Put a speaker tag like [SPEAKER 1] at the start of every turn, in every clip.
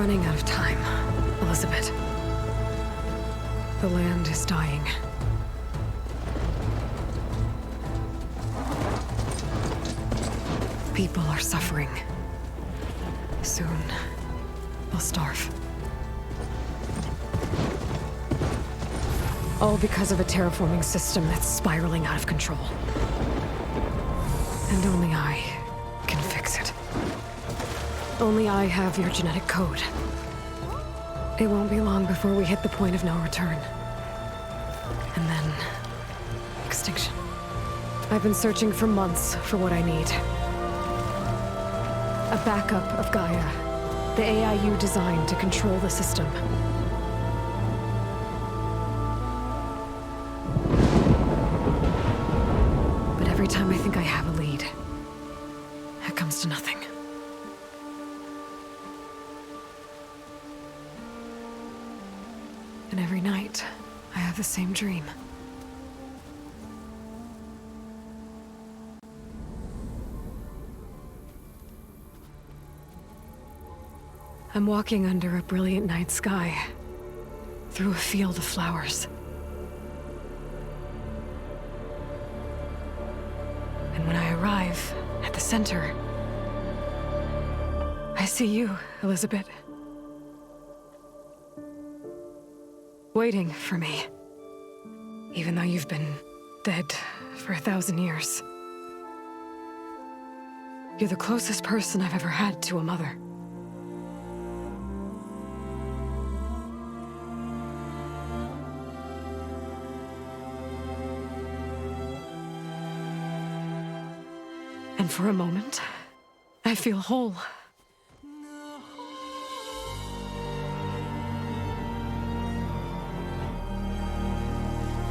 [SPEAKER 1] running out of time, Elizabeth. The land is dying. People are suffering. Soon, they'll starve. All because of a terraforming system that's spiraling out of control. And only I can fix it. Only I have your genetic code. It won't be long before we hit the point of no return. And then... extinction. I've been searching for months for what I need. A backup of Gaia. The AI you designed to control the system. But every time I think I have a lead, it comes to nothing. And every night, I have the same dream. I'm walking under a brilliant night sky, through a field of flowers. And when I arrive at the center, I see you, Elizabeth. Waiting for me. Even though you've been dead for 1,000 years. You're the closest person I've ever had to a mother. And for a moment, I feel whole.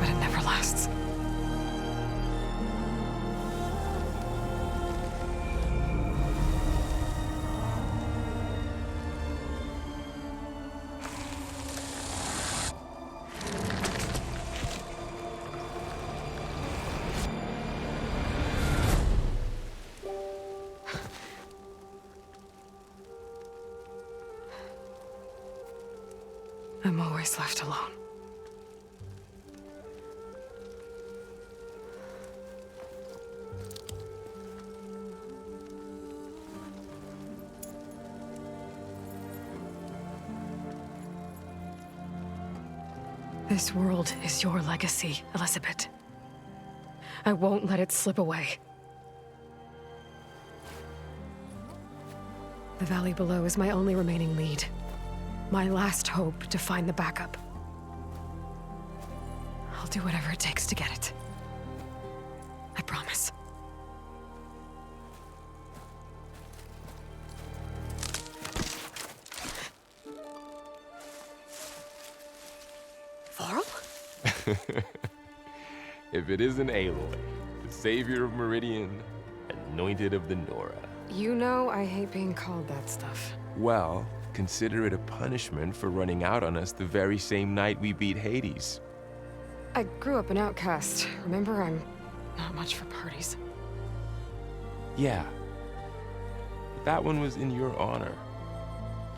[SPEAKER 1] But it never lasts. I'm always left alone. This world is your legacy, Elizabeth. I won't let it slip away. The valley below is my only remaining lead. My last hope to find the backup. I'll do whatever it takes to get it. I promise. Varl?
[SPEAKER 2] If it isn't Aloy, the savior of Meridian, anointed of the Nora.
[SPEAKER 1] You know I hate being called that stuff.
[SPEAKER 2] Well, consider it a punishment for running out on us the very same night we beat Hades.
[SPEAKER 1] I grew up an outcast. Remember, I'm not much for parties.
[SPEAKER 2] Yeah. That one was in your honor.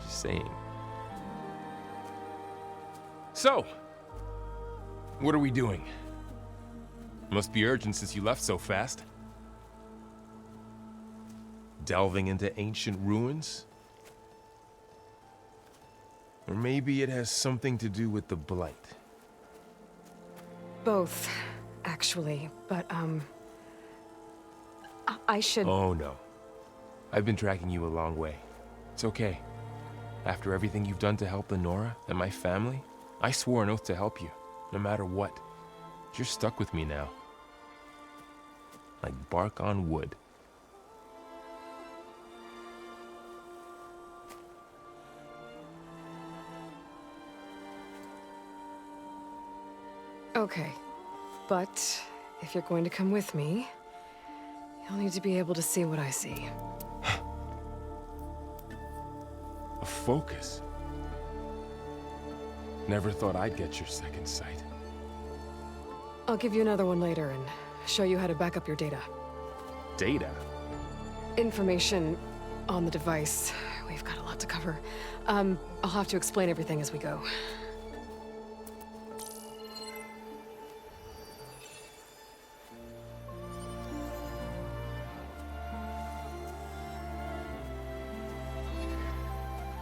[SPEAKER 2] Just saying. So, what are we doing? Must be urgent since you left so fast. Delving into ancient ruins? Or maybe it has something to do with the Blight.
[SPEAKER 1] Both, actually, but, I should...
[SPEAKER 2] Oh, no. I've been tracking you a long way. It's okay. After everything you've done to help the Nora and my family, I swore an oath to help you, no matter what. You're stuck with me now. Like bark on wood.
[SPEAKER 1] Okay, but if you're going to come with me, you'll need to be able to see what I see.
[SPEAKER 2] A focus? Never thought I'd get your second sight.
[SPEAKER 1] I'll give you another one later and show you how to back up your data.
[SPEAKER 2] Data?
[SPEAKER 1] Information on the device. We've got a lot to cover. I'll have to explain everything as we go.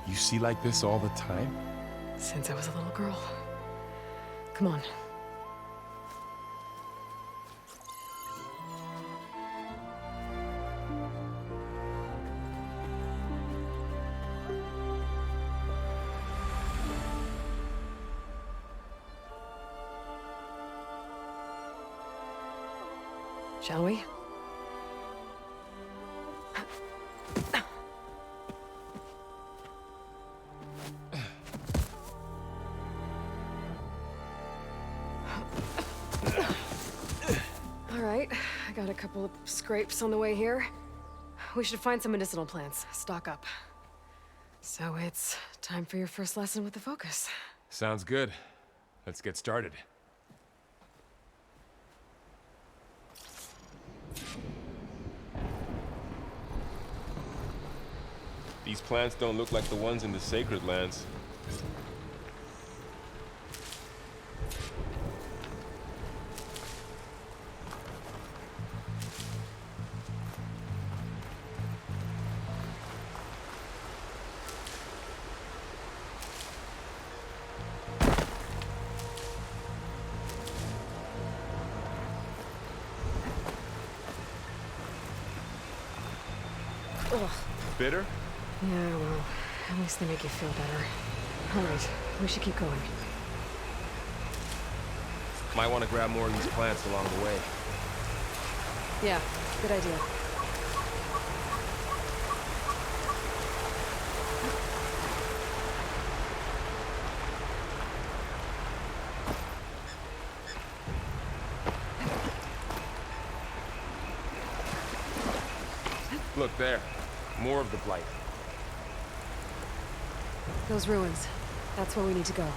[SPEAKER 2] You see like this all the time?
[SPEAKER 1] Since I was a little girl. Come on. Shall we? All right, I got a couple of scrapes on the way here. We should find some medicinal plants, stock up. So it's time for your first lesson with the Focus.
[SPEAKER 2] Sounds good. Let's get started. These plants don't look like the ones in the Sacred Lands.
[SPEAKER 1] Ugh.
[SPEAKER 2] Bitter?
[SPEAKER 1] Yeah, well, at least they make you feel better. All right, we should keep going.
[SPEAKER 2] Might want to grab more of these plants along the way.
[SPEAKER 1] Yeah, good idea.
[SPEAKER 2] Look there. More of the blight.
[SPEAKER 1] Those ruins. That's where we need to go.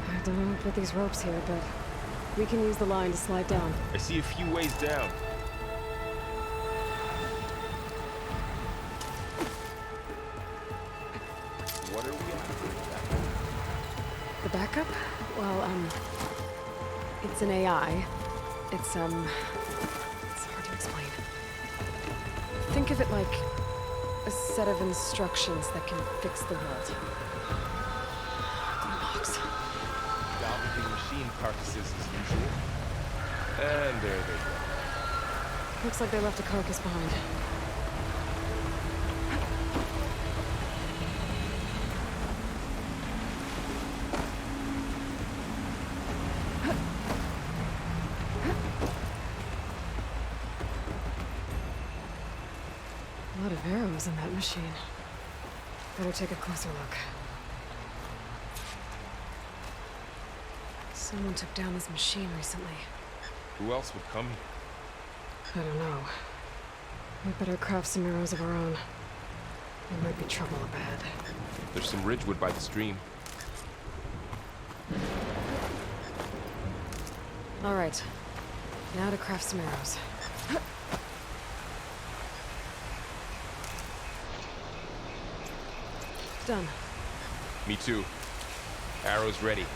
[SPEAKER 1] I don't know who put these ropes here, but we can use the line to slide down.
[SPEAKER 2] I see a few ways down. What are we after?
[SPEAKER 1] The backup? Well, it's an AI. It's hard to explain. Think of it like a set of instructions that can fix the world. Gleemox.
[SPEAKER 2] Salvaging machine carcasses as usual. And there they go.
[SPEAKER 1] Looks like they left a carcass behind. A lot of arrows in that machine. Better take a closer look. Someone took down this machine recently.
[SPEAKER 2] Who else would come here?
[SPEAKER 1] I don't know. We better craft some arrows of our own. There might be trouble ahead.
[SPEAKER 2] There's some ridgewood by the stream.
[SPEAKER 1] All right. Now to craft some arrows. Done.
[SPEAKER 2] Me too. Arrows ready.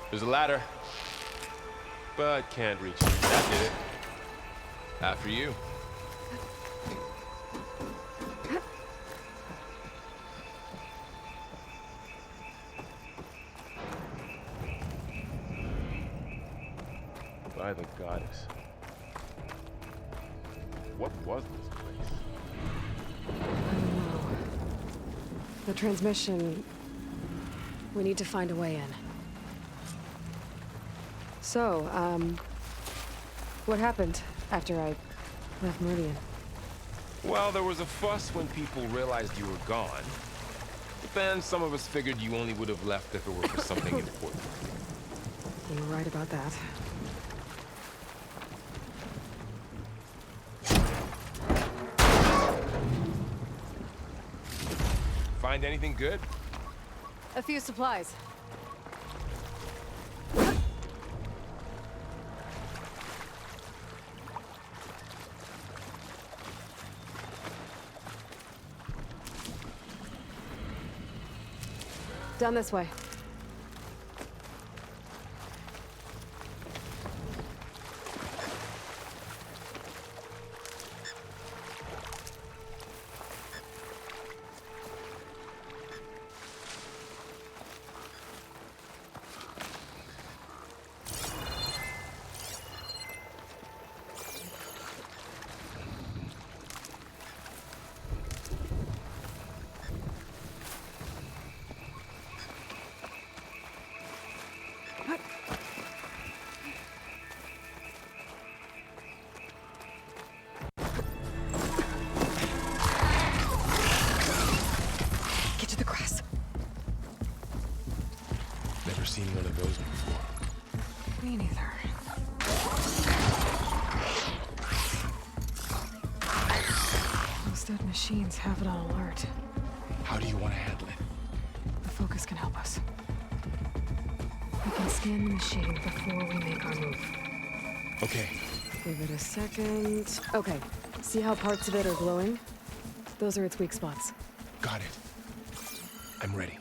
[SPEAKER 2] There's a ladder, but can't reach it. That did it. After you. by the goddess. What was this place?
[SPEAKER 1] I don't know. The transmission... We need to find a way in. So, what happened after I left Meridian?
[SPEAKER 2] Well, there was a fuss when people realized you were gone. But then some of us figured you only would have left if it were for something important.
[SPEAKER 1] You were right about that.
[SPEAKER 2] Find anything good?
[SPEAKER 1] A few supplies. Down this way. Get to the grass.
[SPEAKER 2] Never seen one of those before.
[SPEAKER 1] Me neither. Those dead machines have it on alert.
[SPEAKER 2] How do you want to handle it?
[SPEAKER 1] The focus can help us. We can scan the machine before we make our move.
[SPEAKER 2] Okay.
[SPEAKER 1] Give it a second. Okay. See how parts of it are glowing? Those are its weak spots.
[SPEAKER 2] Got it. I'm ready.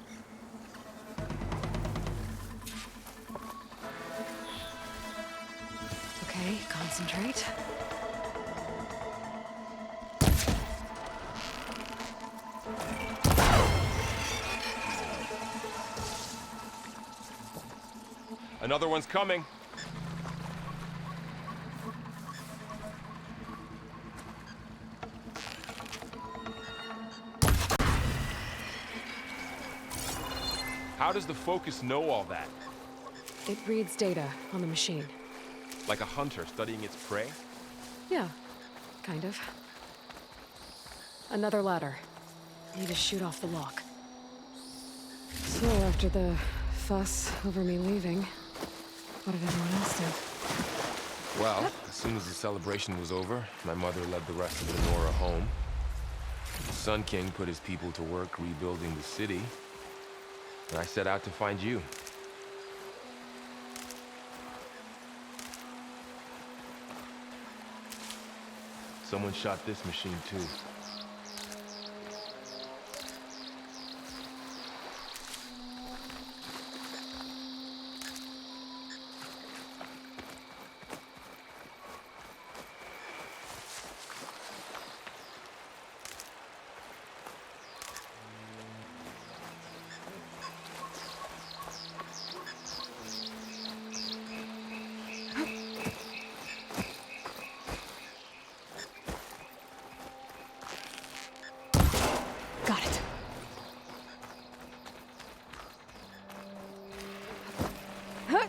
[SPEAKER 1] Okay, concentrate.
[SPEAKER 2] Another one's coming. How does the focus know all that?
[SPEAKER 1] It reads data on the machine.
[SPEAKER 2] Like a hunter studying its prey?
[SPEAKER 1] Yeah, kind of. Another ladder. Need to shoot off the lock. So after the fuss over me leaving, what did everyone else do?
[SPEAKER 2] Well, as soon as the celebration was over, my mother led the rest of the Nora home. The Sun King put his people to work rebuilding the city, and I set out to find you. Someone shot this machine too.
[SPEAKER 1] Got it. Huh.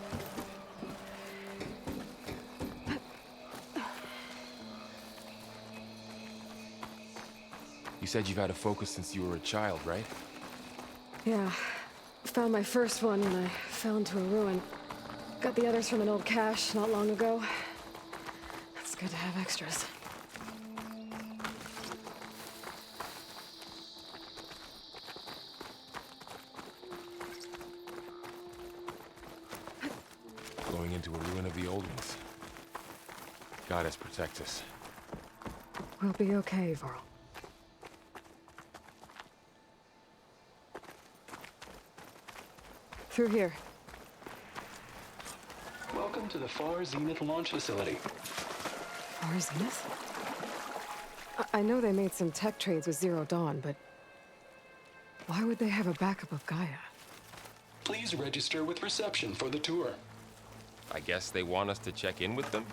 [SPEAKER 2] You said you've had a focus since you were a child, right?
[SPEAKER 1] Yeah. Found my first one when I fell into a ruin. Got the others from an old cache not long ago. It's good to have extras.
[SPEAKER 2] Going into a ruin of the old ones. Goddess protect us.
[SPEAKER 1] We'll be okay, Varl. Through here.
[SPEAKER 3] Welcome to the Far Zenith launch facility.
[SPEAKER 1] Far Zenith? I know they made some tech trades with Zero Dawn, but why would they have a backup of Gaia?
[SPEAKER 3] Please register with reception for the tour.
[SPEAKER 2] I guess they want us to check in with them?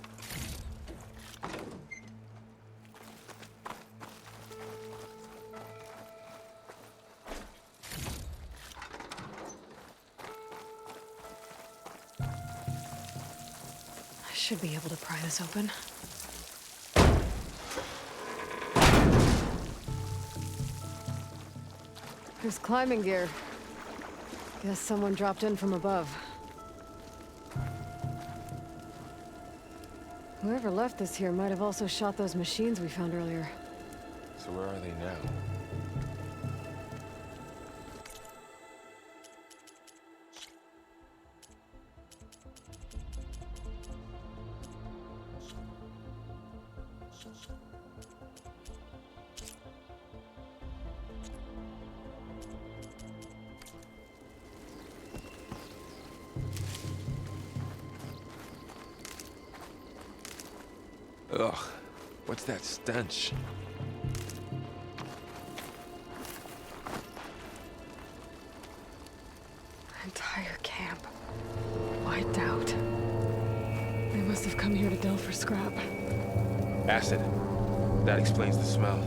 [SPEAKER 1] I should be able to pry this open. There's climbing gear. Guess someone dropped in from above. Whoever left this here might have also shot those machines we found earlier.
[SPEAKER 2] So where are they now? Ugh, what's that stench?
[SPEAKER 1] Entire camp. Wiped out. They must have come here to delve for scrap.
[SPEAKER 2] Acid. That explains the smell.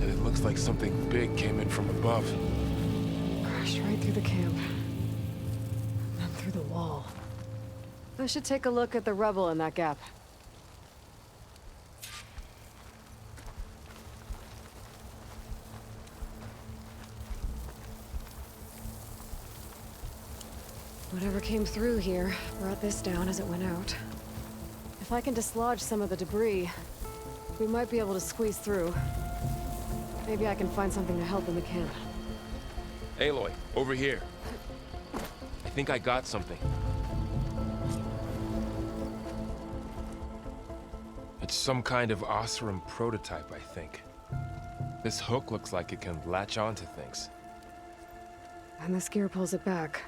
[SPEAKER 2] And it looks like something big came in from above.
[SPEAKER 1] Crashed right through the camp. And then through the wall. I should take a look at the rubble in that gap. Whatever came through here brought this down as it went out. If I can dislodge some of the debris, we might be able to squeeze through. Maybe I can find something to help in the camp.
[SPEAKER 2] Aloy, over here. I think I got something. It's some kind of Oseram prototype, I think. This hook looks like it can latch onto things.
[SPEAKER 1] And this gear pulls it back.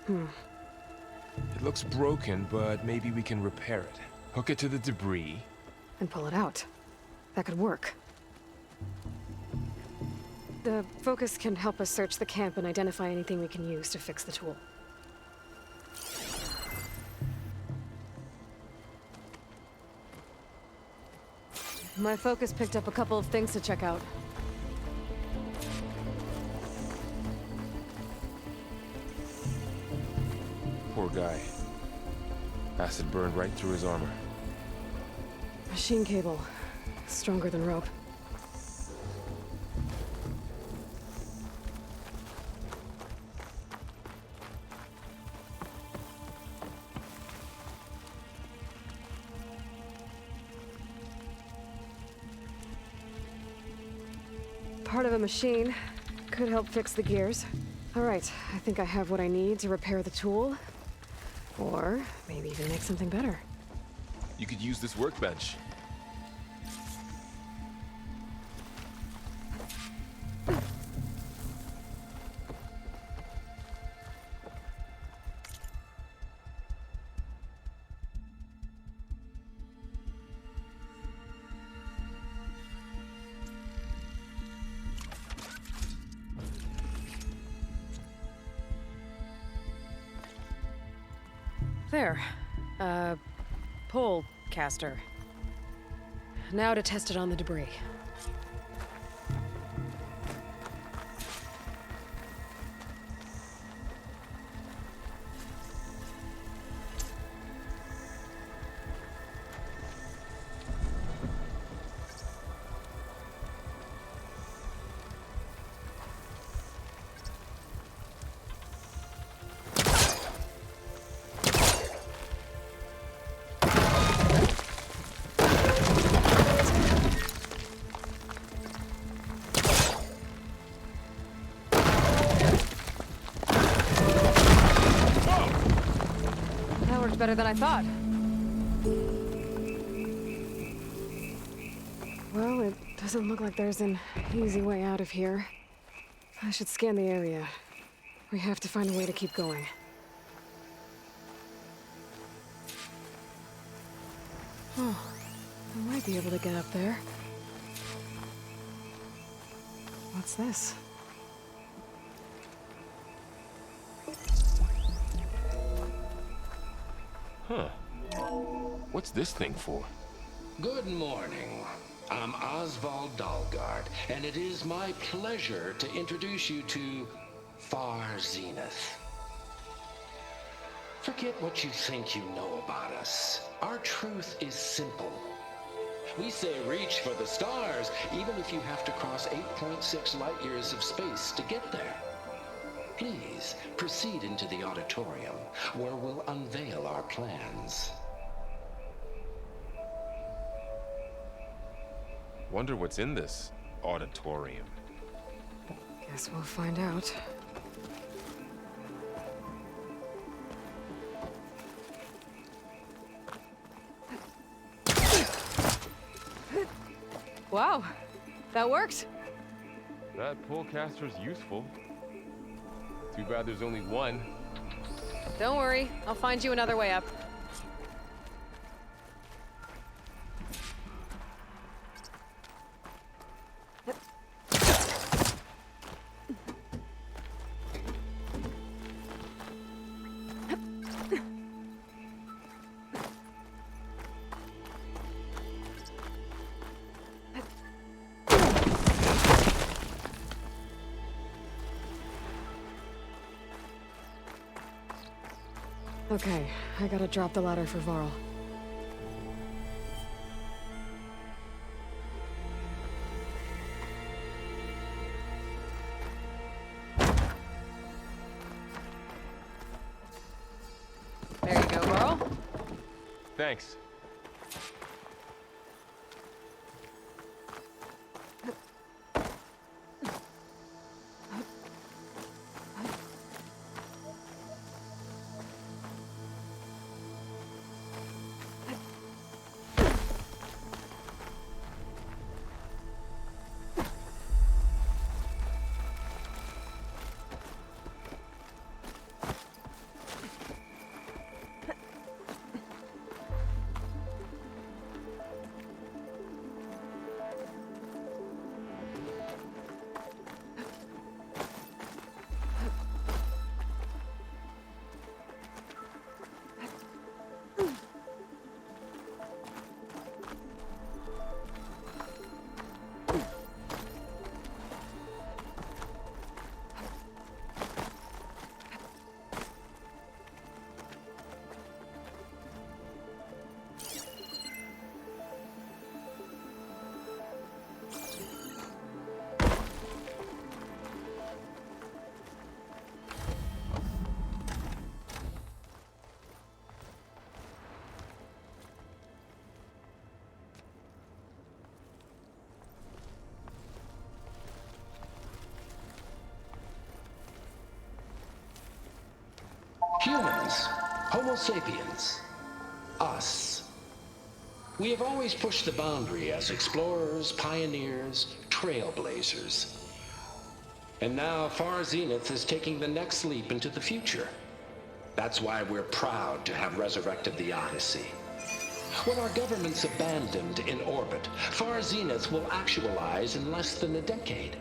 [SPEAKER 2] It looks broken, but maybe we can repair it. Hook it to the debris.
[SPEAKER 1] And pull it out. That could work. The focus can help us search the camp and identify anything we can use to fix the tool. My focus picked up a couple of things to check out.
[SPEAKER 2] Poor guy. Acid burned right through his armor.
[SPEAKER 1] Machine cable. Stronger than rope. Part of a machine. Could help fix the gears. All right, I think I have what I need to repair the tool. Or maybe even make something better.
[SPEAKER 2] You could use this workbench.
[SPEAKER 1] There. Pole caster. Now to test it on the debris. Better than I thought. Well, it doesn't look like there's an easy way out of here. I should scan the area. We have to find a way to keep going. Oh, I might be able to get up there. What's this?
[SPEAKER 2] Huh. What's this thing for?
[SPEAKER 4] Good morning. I'm Oswald Dalgard, and it is my pleasure to introduce you to Far Zenith. Forget what you think you know about us. Our truth is simple. We say reach for the stars, even if you have to cross 8.6 light years of space to get there. Please proceed into the auditorium, where we'll unveil our plans.
[SPEAKER 2] Wonder what's in this auditorium.
[SPEAKER 1] Guess we'll find out. Wow, that worked.
[SPEAKER 2] That pullcaster's useful. Too bad there's only one.
[SPEAKER 1] Don't worry, I'll find you another way up. Okay, I gotta drop the ladder for Varl. There you go, Varl.
[SPEAKER 2] Thanks.
[SPEAKER 4] Humans, Homo sapiens, us. We have always pushed the boundary as explorers, pioneers, trailblazers. And now Far Zenith is taking the next leap into the future. That's why we're proud to have resurrected the Odyssey. What our governments abandoned in orbit, Far Zenith will actualize in less than a decade.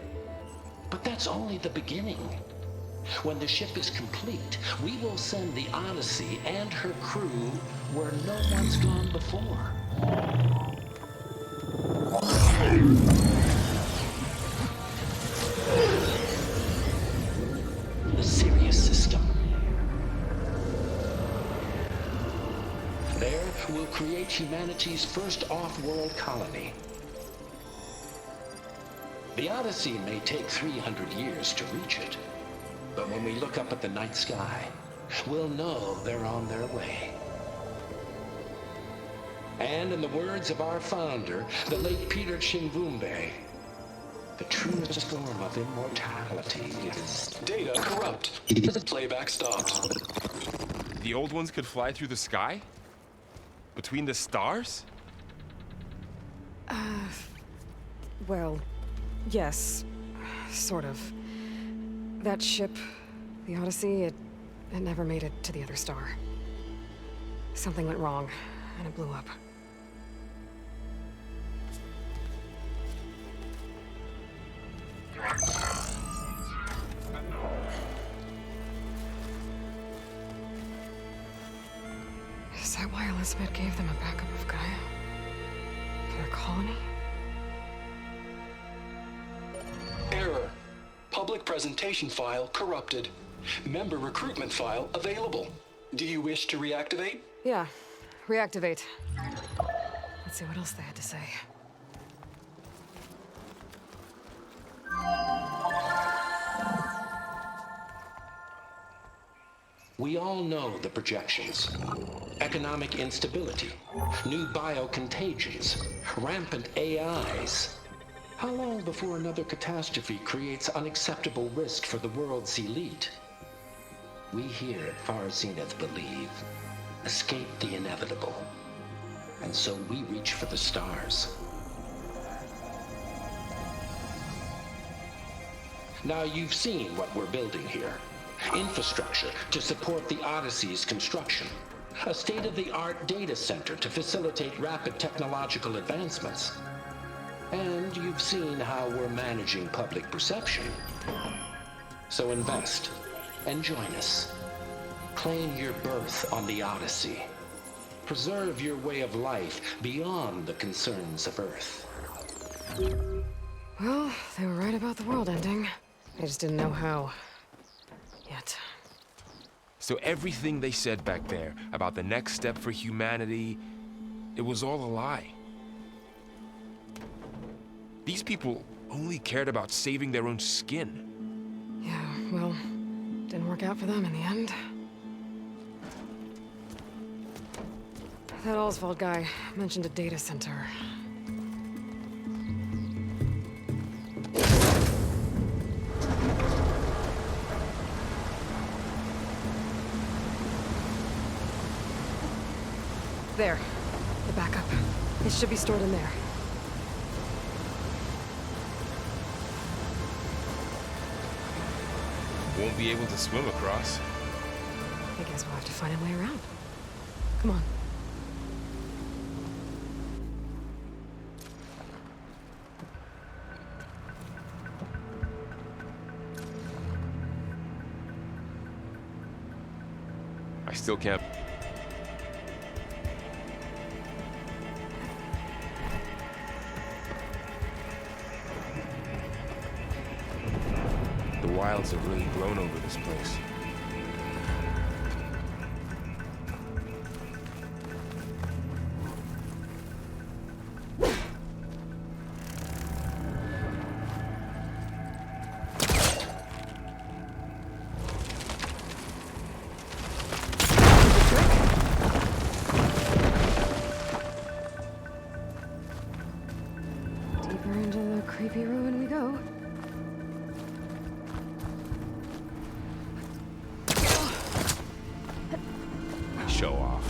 [SPEAKER 4] But that's only the beginning. When the ship is complete, we will send the Odyssey and her crew where no one's gone before. The Sirius system. There, we'll create humanity's first off-world colony. The Odyssey may take 300 years to reach it. But when we look up at the night sky, we'll know they're on their way. And in the words of our founder, the late Peter Chimvumbe, the truest form of immortality is...
[SPEAKER 3] Data corrupt. Playback stopped.
[SPEAKER 2] The old ones could fly through the sky? Between the stars?
[SPEAKER 1] Well, yes, sort of. That ship, the Odyssey, it never made it to the other star. Something went wrong, and it blew up. Is that Elizabeth gave them a backup of Gaia? For their colony?
[SPEAKER 3] Error. Public presentation file corrupted. Member recruitment file available. Do you wish to reactivate?
[SPEAKER 1] Yeah. Reactivate. Let's see what else they had to say.
[SPEAKER 4] We all know the projections. Economic instability, new biocontagions, rampant AIs. How long before another catastrophe creates unacceptable risk for the world's elite? We here at Far Zenith believe, escape the inevitable. And so we reach for the stars. Now you've seen what we're building here. Infrastructure to support the Odyssey's construction. A state-of-the-art data center to facilitate rapid technological advancements. And you've seen how we're managing public perception. So invest and join us. Claim your berth on the Odyssey. Preserve your way of life beyond the concerns of Earth.
[SPEAKER 1] Well, they were right about the world ending. I just didn't know how. Yet.
[SPEAKER 2] So everything they said back there about the next step for humanity, it was all a lie. These people only cared about saving their own skin.
[SPEAKER 1] Yeah, well, didn't work out for them in the end. That Oswald guy mentioned a data center. There. The backup. It should be stored in there.
[SPEAKER 2] Won't be able to swim across.
[SPEAKER 1] I guess we'll have to find a way around. Come on.
[SPEAKER 2] I still can't. The wilds have really grown over this place.
[SPEAKER 1] Deeper into the creepy ruin we go.
[SPEAKER 2] Show off.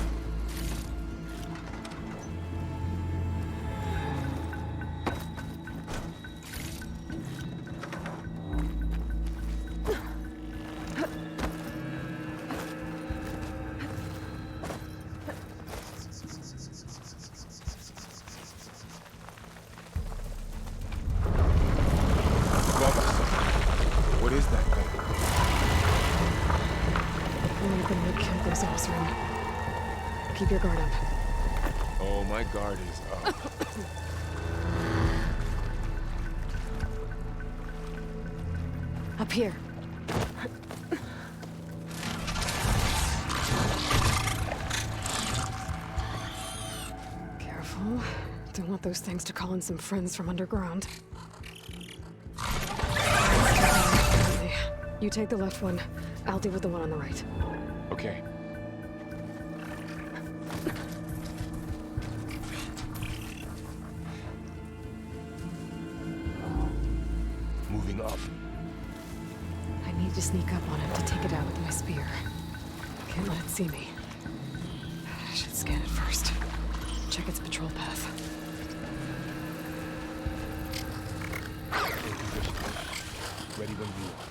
[SPEAKER 2] What is that thing?
[SPEAKER 1] I'm gonna kill those Osram. Keep your guard up.
[SPEAKER 2] Oh, my guard is up.
[SPEAKER 1] Up here. Careful. Don't want those things to call in some friends from underground. You take the left one. I'll deal with the one on the right.
[SPEAKER 2] Okay. Moving up.
[SPEAKER 1] I need to sneak up on him to take it out with my spear. Can't let it see me. I should scan it first. Check its patrol path.
[SPEAKER 2] Ready when you are.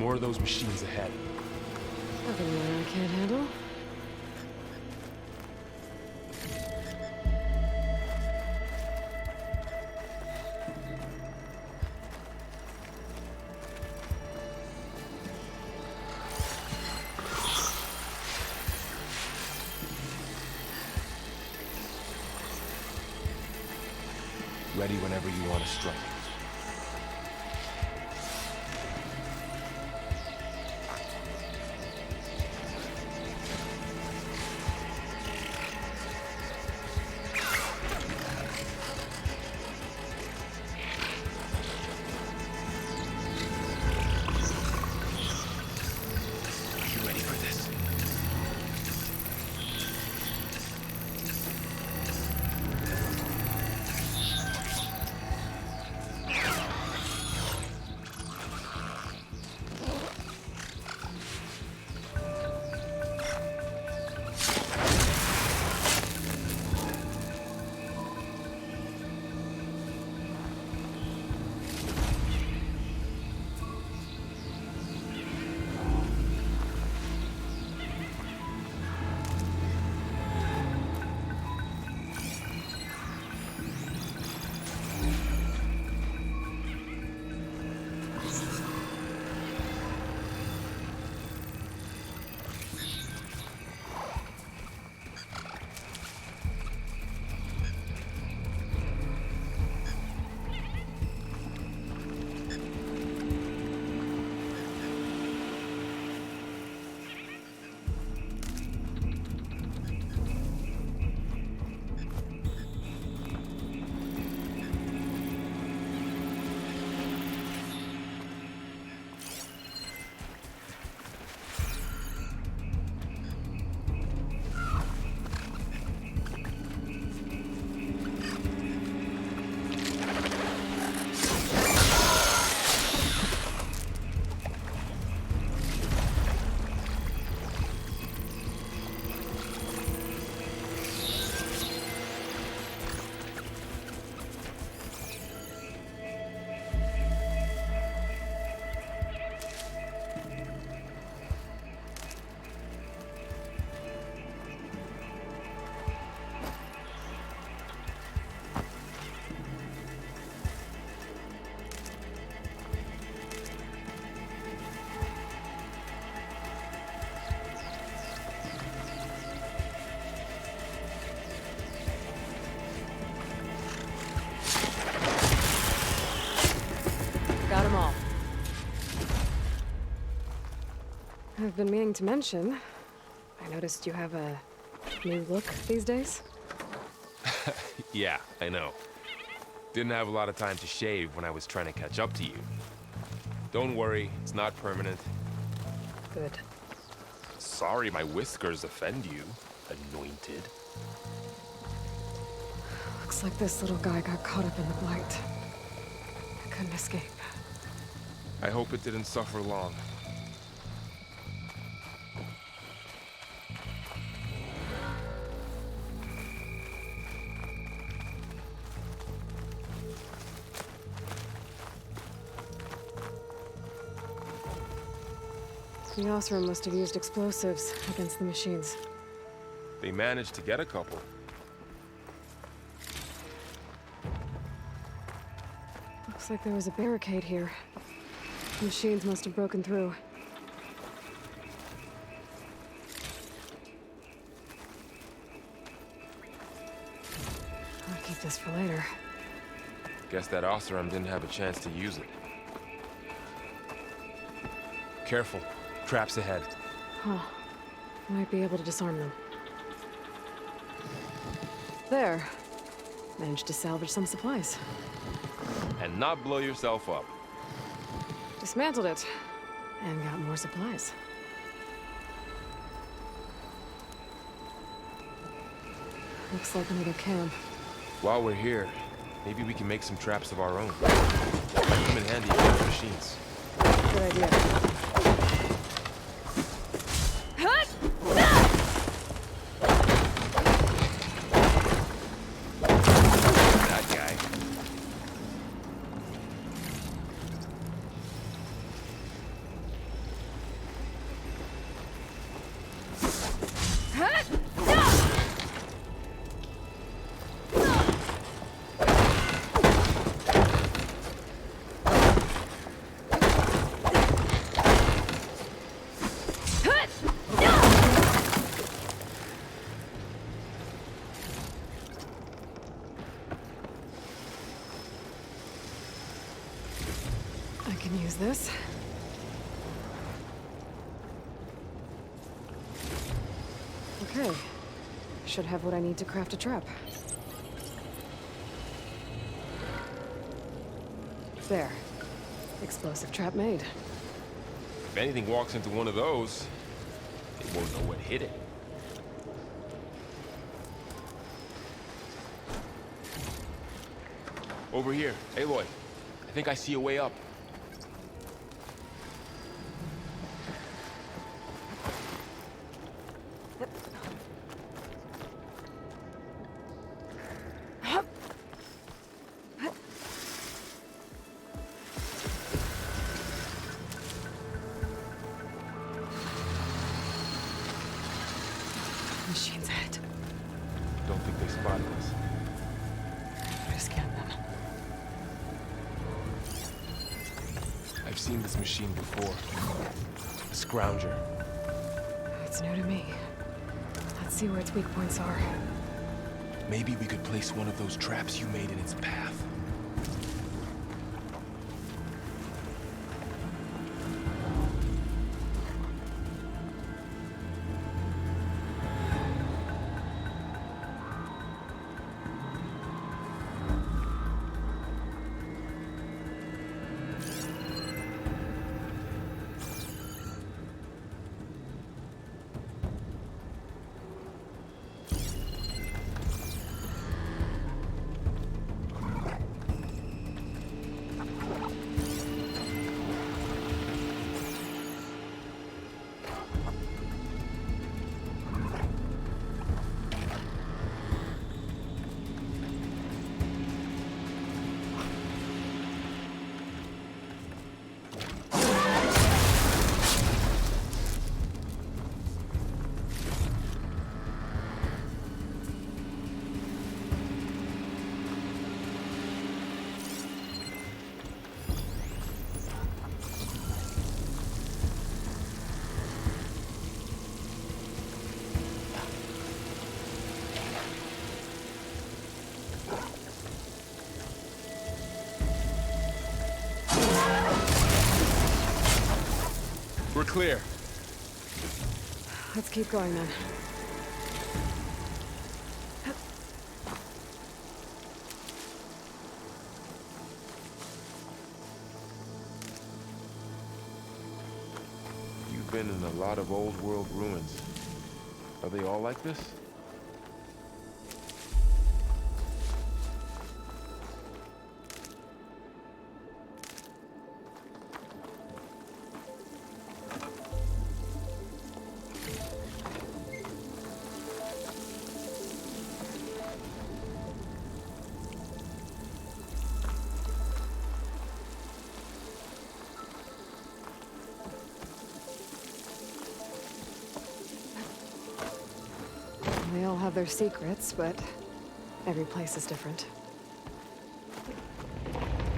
[SPEAKER 2] More of those machines ahead.
[SPEAKER 1] Nothing more I can't handle.
[SPEAKER 2] Ready whenever you want to strike. You ready for this?
[SPEAKER 1] Got them all. I've been meaning to mention, I noticed you have a new look these days.
[SPEAKER 2] Yeah, I know. Didn't have a lot of time to shave when I was trying to catch up to you. Don't worry, it's not permanent.
[SPEAKER 1] Good.
[SPEAKER 2] Sorry my whiskers offend you, anointed.
[SPEAKER 1] Looks like this little guy got caught up in the blight. I couldn't escape.
[SPEAKER 2] I hope it didn't suffer long.
[SPEAKER 1] The Osram must have used explosives against the machines.
[SPEAKER 2] They managed to get a couple.
[SPEAKER 1] Looks like there was a barricade here. The machines must have broken through. I'll keep this for later.
[SPEAKER 2] Guess that Osram didn't have a chance to use it. Careful. Traps ahead.
[SPEAKER 1] Huh. Might be able to disarm them. There. Managed to salvage some supplies.
[SPEAKER 2] And not blow yourself up.
[SPEAKER 1] Dismantled it. And got more supplies. Looks like another camp.
[SPEAKER 2] While we're here, maybe we can make some traps of our own. Come in handy against machines.
[SPEAKER 1] Good idea.
[SPEAKER 2] That guy.
[SPEAKER 1] Use this. Okay. Should have what I need to craft a trap. There. Explosive trap made.
[SPEAKER 2] If anything walks into one of those, they won't know what hit it. Over here. Aloy, I think I see a way up.
[SPEAKER 1] Machine's ahead.
[SPEAKER 2] Don't think they spotted us.
[SPEAKER 1] Better scan them.
[SPEAKER 2] I've seen this machine before. A scrounger.
[SPEAKER 1] It's new to me. Let's see where its weak points are.
[SPEAKER 2] Maybe we could place one of those traps you made in its path. We're clear.
[SPEAKER 1] Let's keep going then.
[SPEAKER 2] You've been in a lot of old world ruins. Are they all like this?
[SPEAKER 1] They all have their secrets, but every place is different.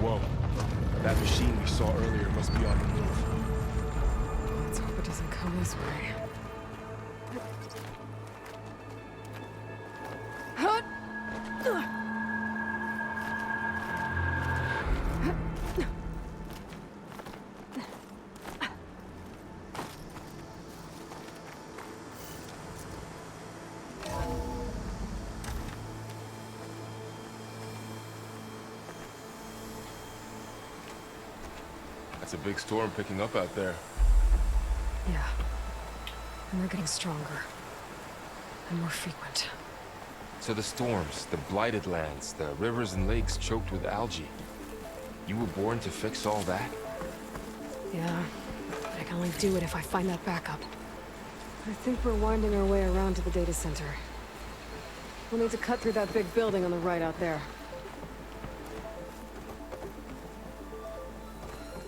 [SPEAKER 2] Whoa. That machine we saw earlier must be on the move.
[SPEAKER 1] Let's hope it doesn't come this way.
[SPEAKER 2] It's a big storm picking up out there.
[SPEAKER 1] Yeah. And they're getting stronger. And more frequent.
[SPEAKER 2] So the storms, the blighted lands, the rivers and lakes choked with algae. You were born to fix all that?
[SPEAKER 1] Yeah. But I can only do it if I find that backup. I think we're winding our way around to the data center. We'll need to cut through that big building on the right out there.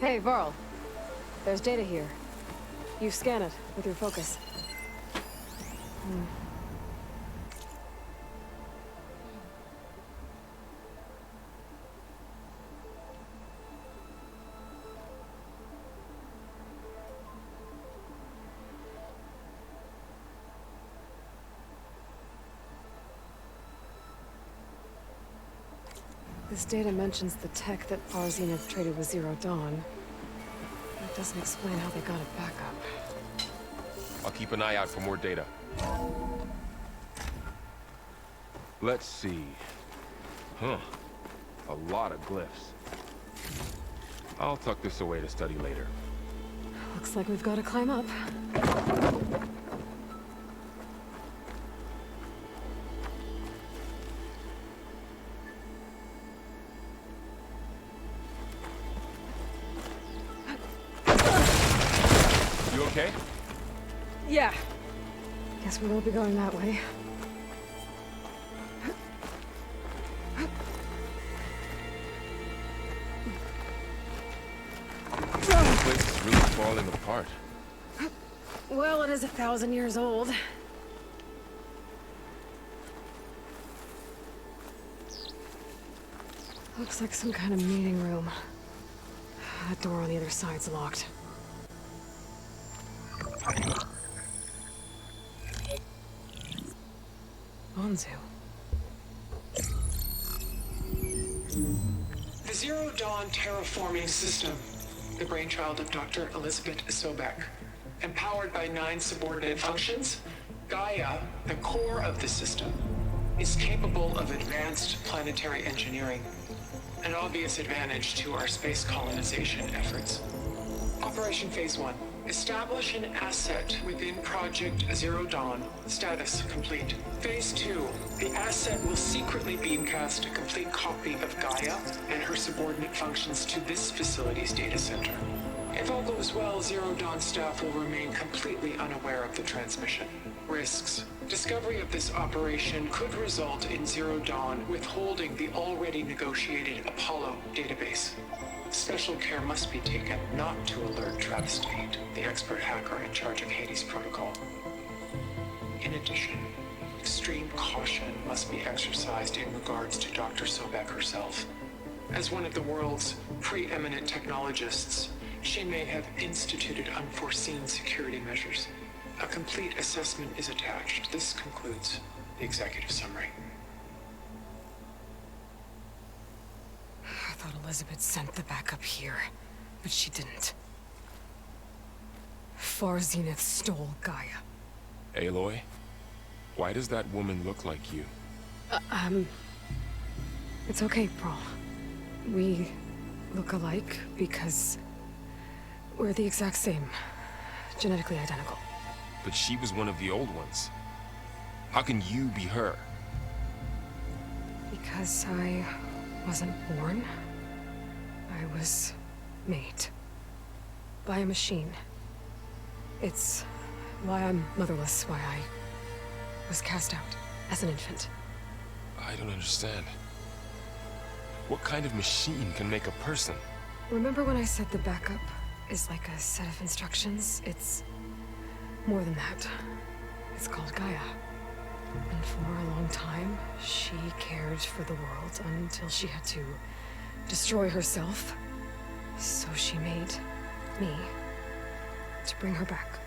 [SPEAKER 1] Hey, Varl. There's data here. You scan it with your focus. This data mentions the tech that our Zenith traded with Zero Dawn. Doesn't explain how they got it back up.
[SPEAKER 2] I'll keep an eye out for more data. Let's see. Huh. A lot of glyphs. I'll tuck this away to study later.
[SPEAKER 1] Looks like we've got to climb up.
[SPEAKER 2] You okay?
[SPEAKER 1] Yeah. Guess we won't be going that way.
[SPEAKER 2] This place is really falling apart.
[SPEAKER 1] Well, it is 1,000 years old. Looks like some kind of meeting room. That door on either side's locked. Anzu.
[SPEAKER 3] The Zero Dawn terraforming system, the brainchild of Dr. Elizabeth Sobek. Empowered by 9 subordinate functions, Gaia, the core of the system, is capable of advanced planetary engineering, an obvious advantage to our space colonization efforts. Operation Phase 1. Establish an asset within Project Zero Dawn. Status complete. Phase 2. The asset will secretly beamcast a complete copy of Gaia and her subordinate functions to this facility's data center. If all goes well, Zero Dawn staff will remain completely unaware of the transmission. Risks. Discovery of this operation could result in Zero Dawn withholding the already negotiated Apollo database. Special care must be taken not to alert Travis Tate, the expert hacker in charge of Hades Protocol. In addition, extreme caution must be exercised in regards to Dr. Sobek herself. As one of the world's preeminent technologists, she may have instituted unforeseen security measures. A complete assessment is attached. This concludes the executive summary.
[SPEAKER 1] I thought Elizabeth sent the backup here, but she didn't. Far Zenith stole Gaia.
[SPEAKER 2] Aloy? Why does that woman look like you?
[SPEAKER 1] It's okay, Pearl. We look alike because we're the exact same. Genetically identical.
[SPEAKER 2] But she was one of the old ones. How can you be her?
[SPEAKER 1] Because I wasn't born. I was made. By a machine. It's why I'm motherless, why I was cast out as an infant.
[SPEAKER 2] I don't understand. What kind of machine can make a person?
[SPEAKER 1] Remember when I said the backup is like a set of instructions? It's more than that. It's called Gaia. And for a long time, she cared for the world until she had to destroy herself. So she made me to bring her back.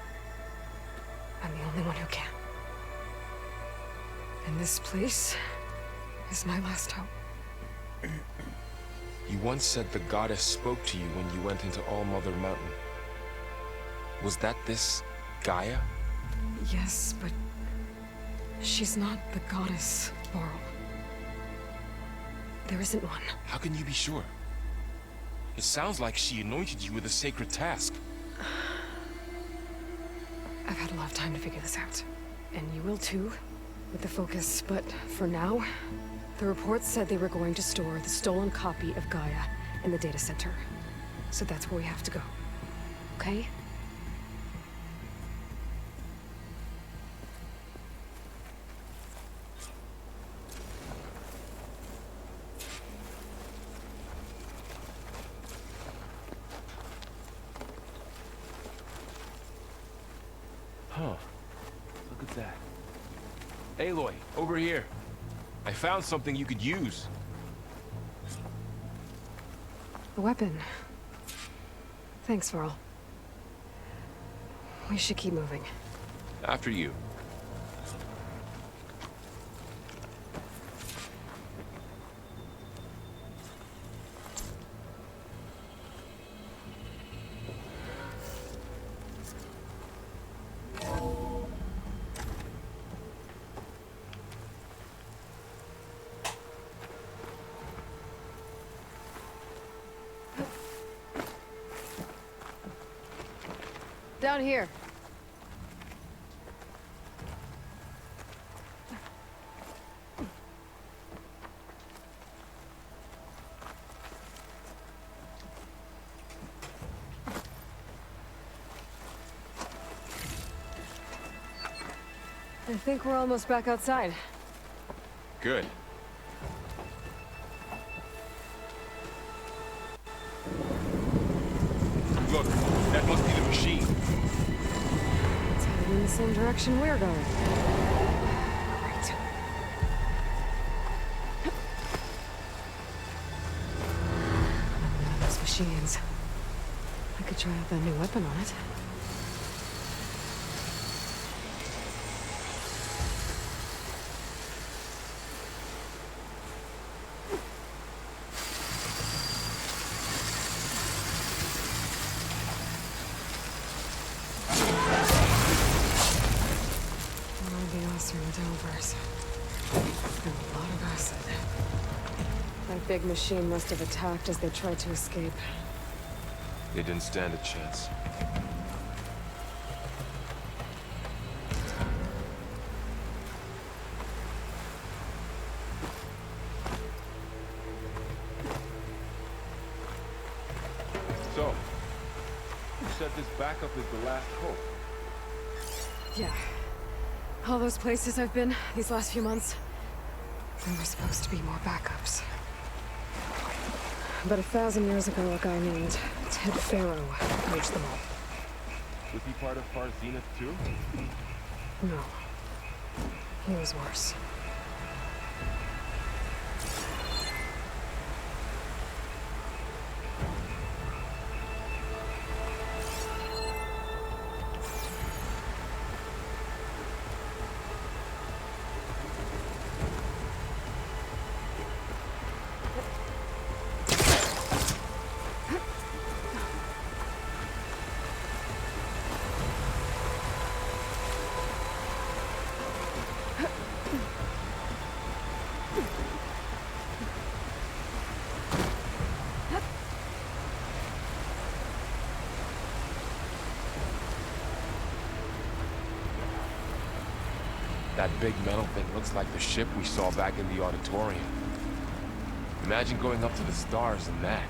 [SPEAKER 1] I'm the only one who can. And this place is my last hope.
[SPEAKER 2] You once said the goddess spoke to you when you went into All Mother Mountain. Was that this Gaia?
[SPEAKER 1] Yes, but she's not the goddess, Varl. There isn't one.
[SPEAKER 2] How can you be sure? It sounds like she anointed you with a sacred task.
[SPEAKER 1] I've had a lot of time to figure this out. And you will too, with the focus. But for now, the reports said they were going to store the stolen copy of Gaia in the data center. So that's where we have to go. Okay?
[SPEAKER 2] Huh. Look at that. Aloy, over here. I found something you could use.
[SPEAKER 1] A weapon. Thanks, Varl. We should keep moving.
[SPEAKER 2] After you.
[SPEAKER 1] Down here. I think we're almost back outside.
[SPEAKER 2] Good. Look, that must be the machine.
[SPEAKER 1] It's headed in the same direction we're going. Right. Those machines. I could try out that new weapon on it. And a lot of acid. That big machine must have attacked as they tried to escape.
[SPEAKER 2] They didn't stand a chance. So, you said this backup is the last hope.
[SPEAKER 1] Yeah. All those places I've been these last few months, there were supposed to be more backups. But 1,000 years ago, a guy named Ted Faro waged them all.
[SPEAKER 2] Was he part of Far Zenith too?
[SPEAKER 1] No. He was worse.
[SPEAKER 2] That big metal thing looks like the ship we saw back in the auditorium. Imagine going up to the stars in that.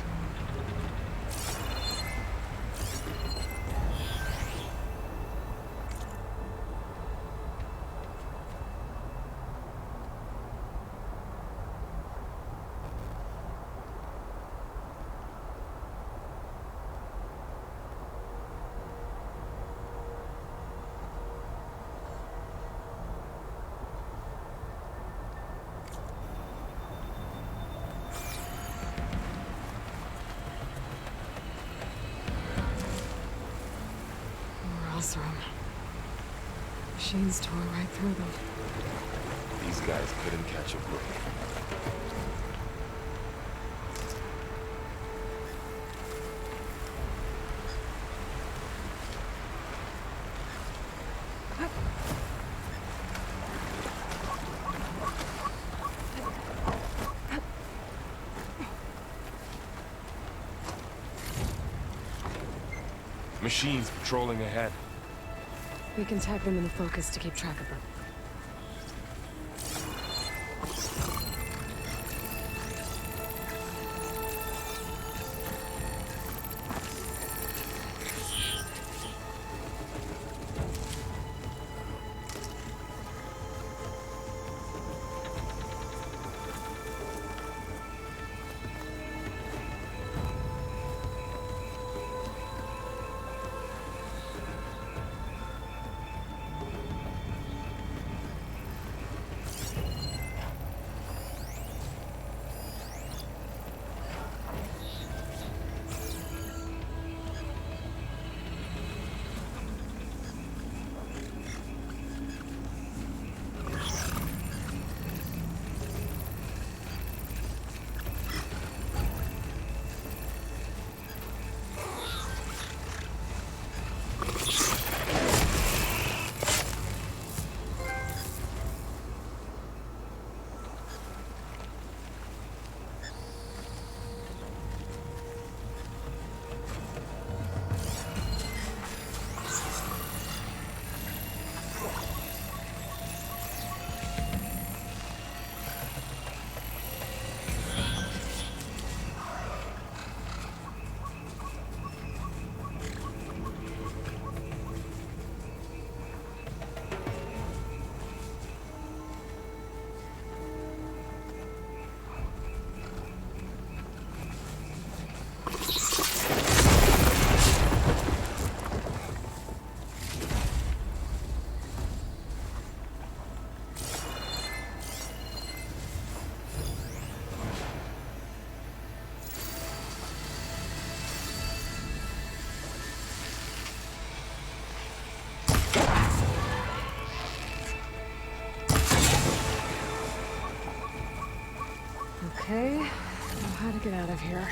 [SPEAKER 1] Room. Machines tore right through them.
[SPEAKER 2] These guys couldn't catch a break. Machines patrolling ahead.
[SPEAKER 1] We can tag them in the focus to keep track of them. Okay, now how to get out of here.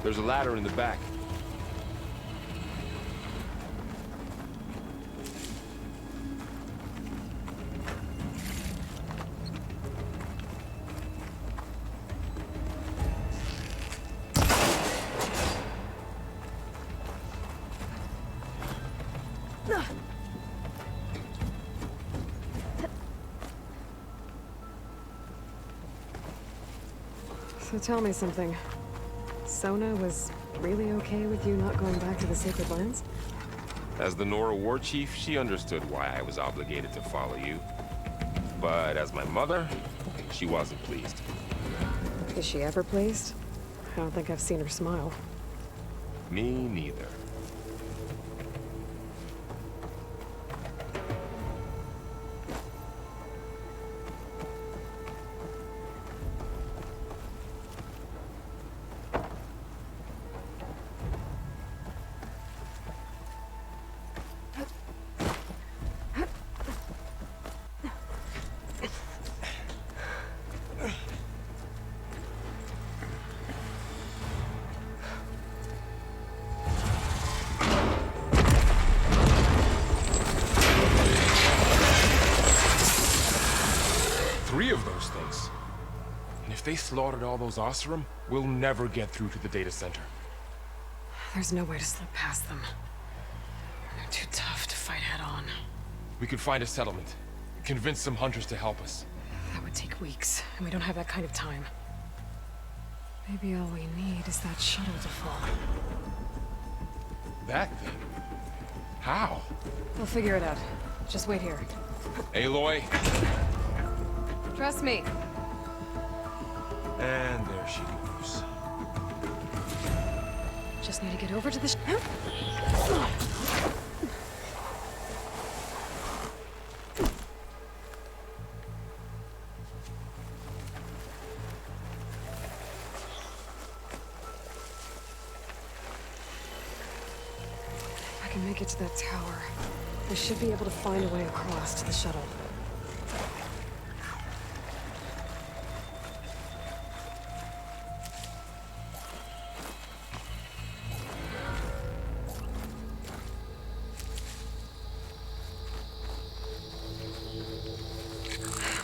[SPEAKER 2] There's a ladder in the back.
[SPEAKER 1] So tell me something. Sona was really okay with you not going back to the Sacred Lands?
[SPEAKER 2] As the Nora war chief, she understood why I was obligated to follow you. But as my mother, she wasn't pleased.
[SPEAKER 1] Is she ever pleased? I don't think I've seen her smile.
[SPEAKER 2] Me neither. Three of those things. And if they slaughtered all those Oseram, we'll never get through to the data center.
[SPEAKER 1] There's no way to slip past them. They're too tough to fight head on.
[SPEAKER 2] We could find a settlement. Convince some hunters to help us.
[SPEAKER 1] That would take weeks, and we don't have that kind of time. Maybe all we need is that shuttle to fall.
[SPEAKER 2] That thing? How?
[SPEAKER 1] We'll figure it out. Just wait here.
[SPEAKER 2] Aloy.
[SPEAKER 1] Trust me.
[SPEAKER 2] And there she goes.
[SPEAKER 1] Just need to get over to the I can make it to that tower. I should be able to find a way across to the shuttle.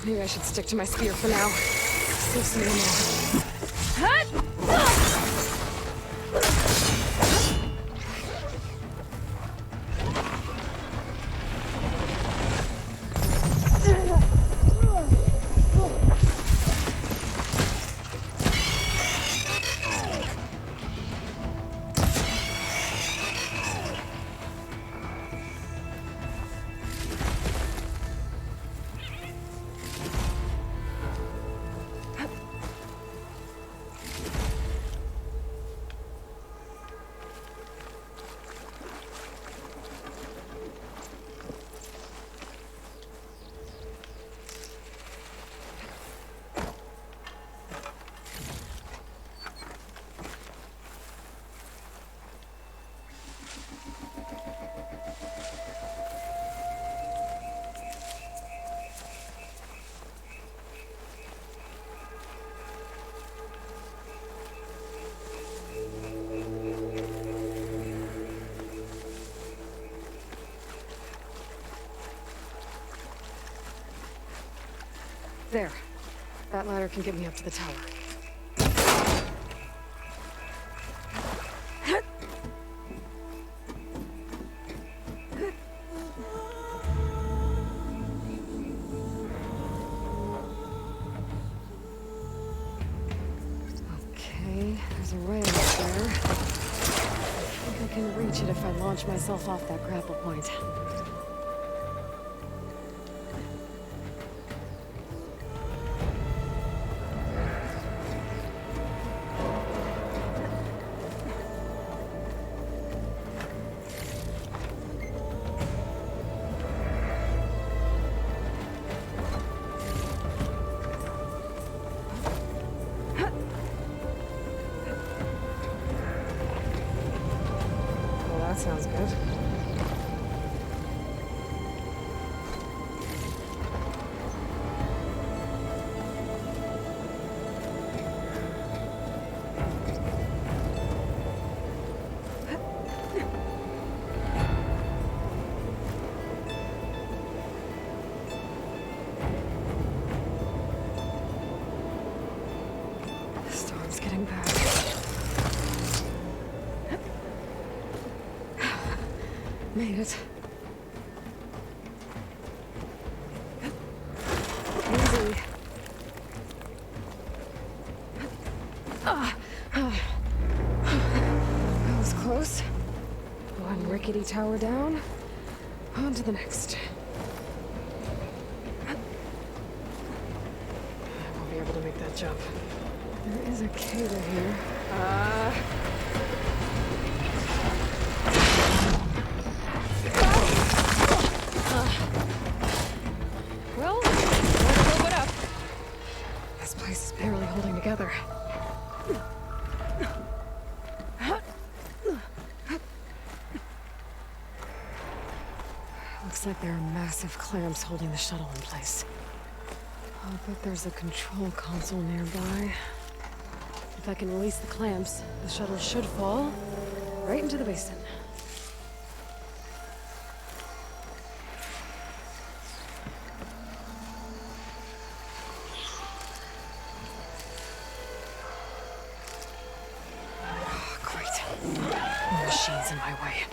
[SPEAKER 1] Maybe I should stick to my spear for now. Save some ammo. There. That ladder can get me up to the tower. Okay, there's a rail up there. I think I can reach it if I launch myself off that grapple point. sounds good. The storm's getting bad. Made it. Easy. That was close. One rickety tower down. On to the next. I won't be able to make that jump. There is a cable here. Well, let's open up. This place is barely holding together. Looks like there are massive clamps holding the shuttle in place. I'll bet there's a control console nearby. If I can release the clamps, the shuttle should fall right into the basin. More machines in my way.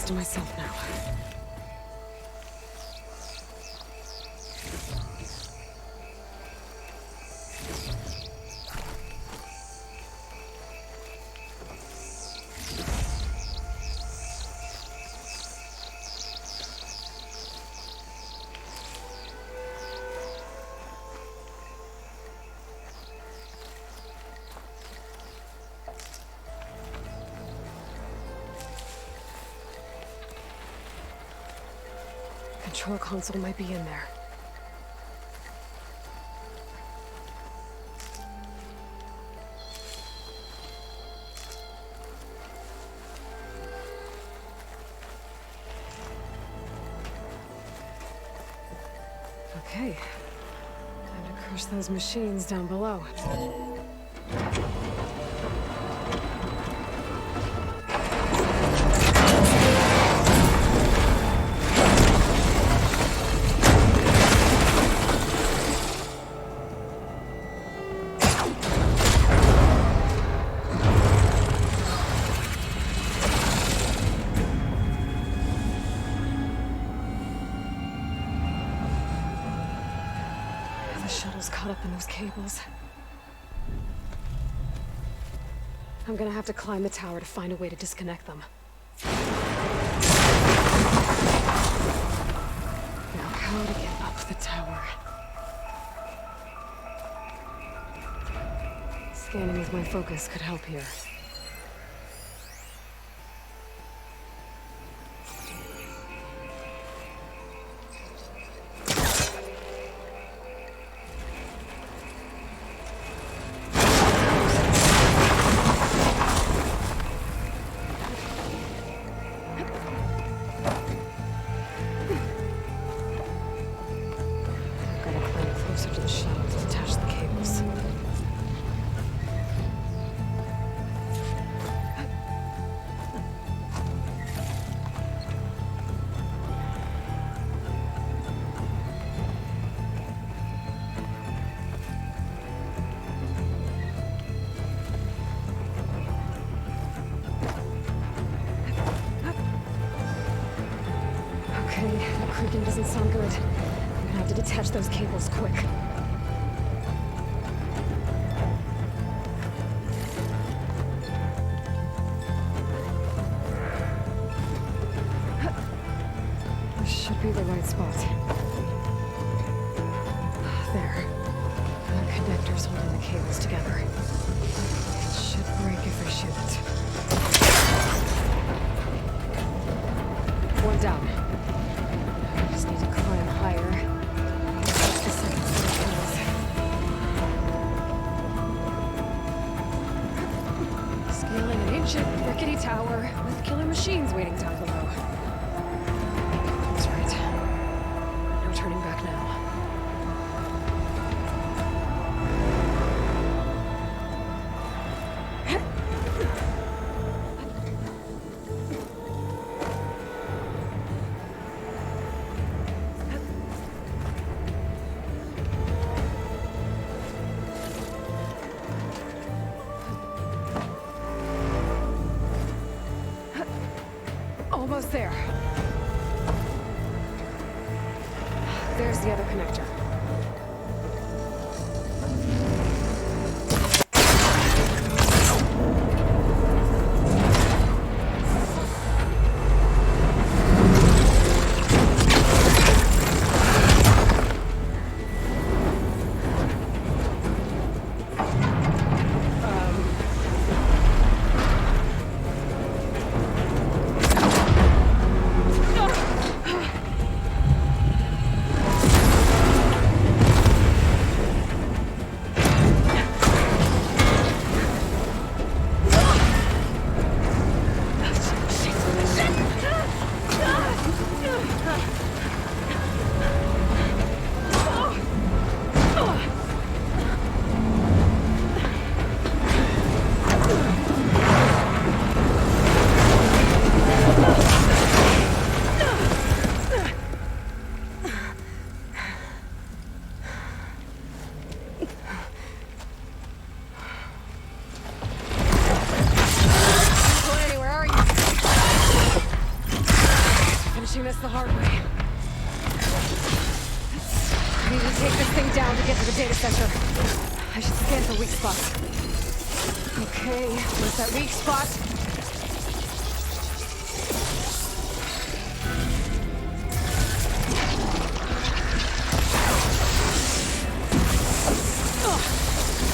[SPEAKER 1] To myself now. Control console might be in there. Okay. Time to crush those machines down below. The shuttle's caught up in those cables. I'm gonna have to climb the tower to find a way to disconnect them. Now, how to get up the tower? Scanning with my focus could help here. Closer to the shuttle to detach the cables. Okay, that creaking doesn't sound good. I'm gonna have to detach those cables quick. This should be the right spot. There. The connector's holding the cables together. It should break if I shoot it. One down. I just need to climb higher. Just the second set of cables. Scaling an ancient, rickety tower with killer machines waiting down below. That's right. No turning back now. Almost there. There's the other connector. This the hard way. I need to take this thing down to get to the data center. I should scan for weak spots. Okay, where's that weak spot?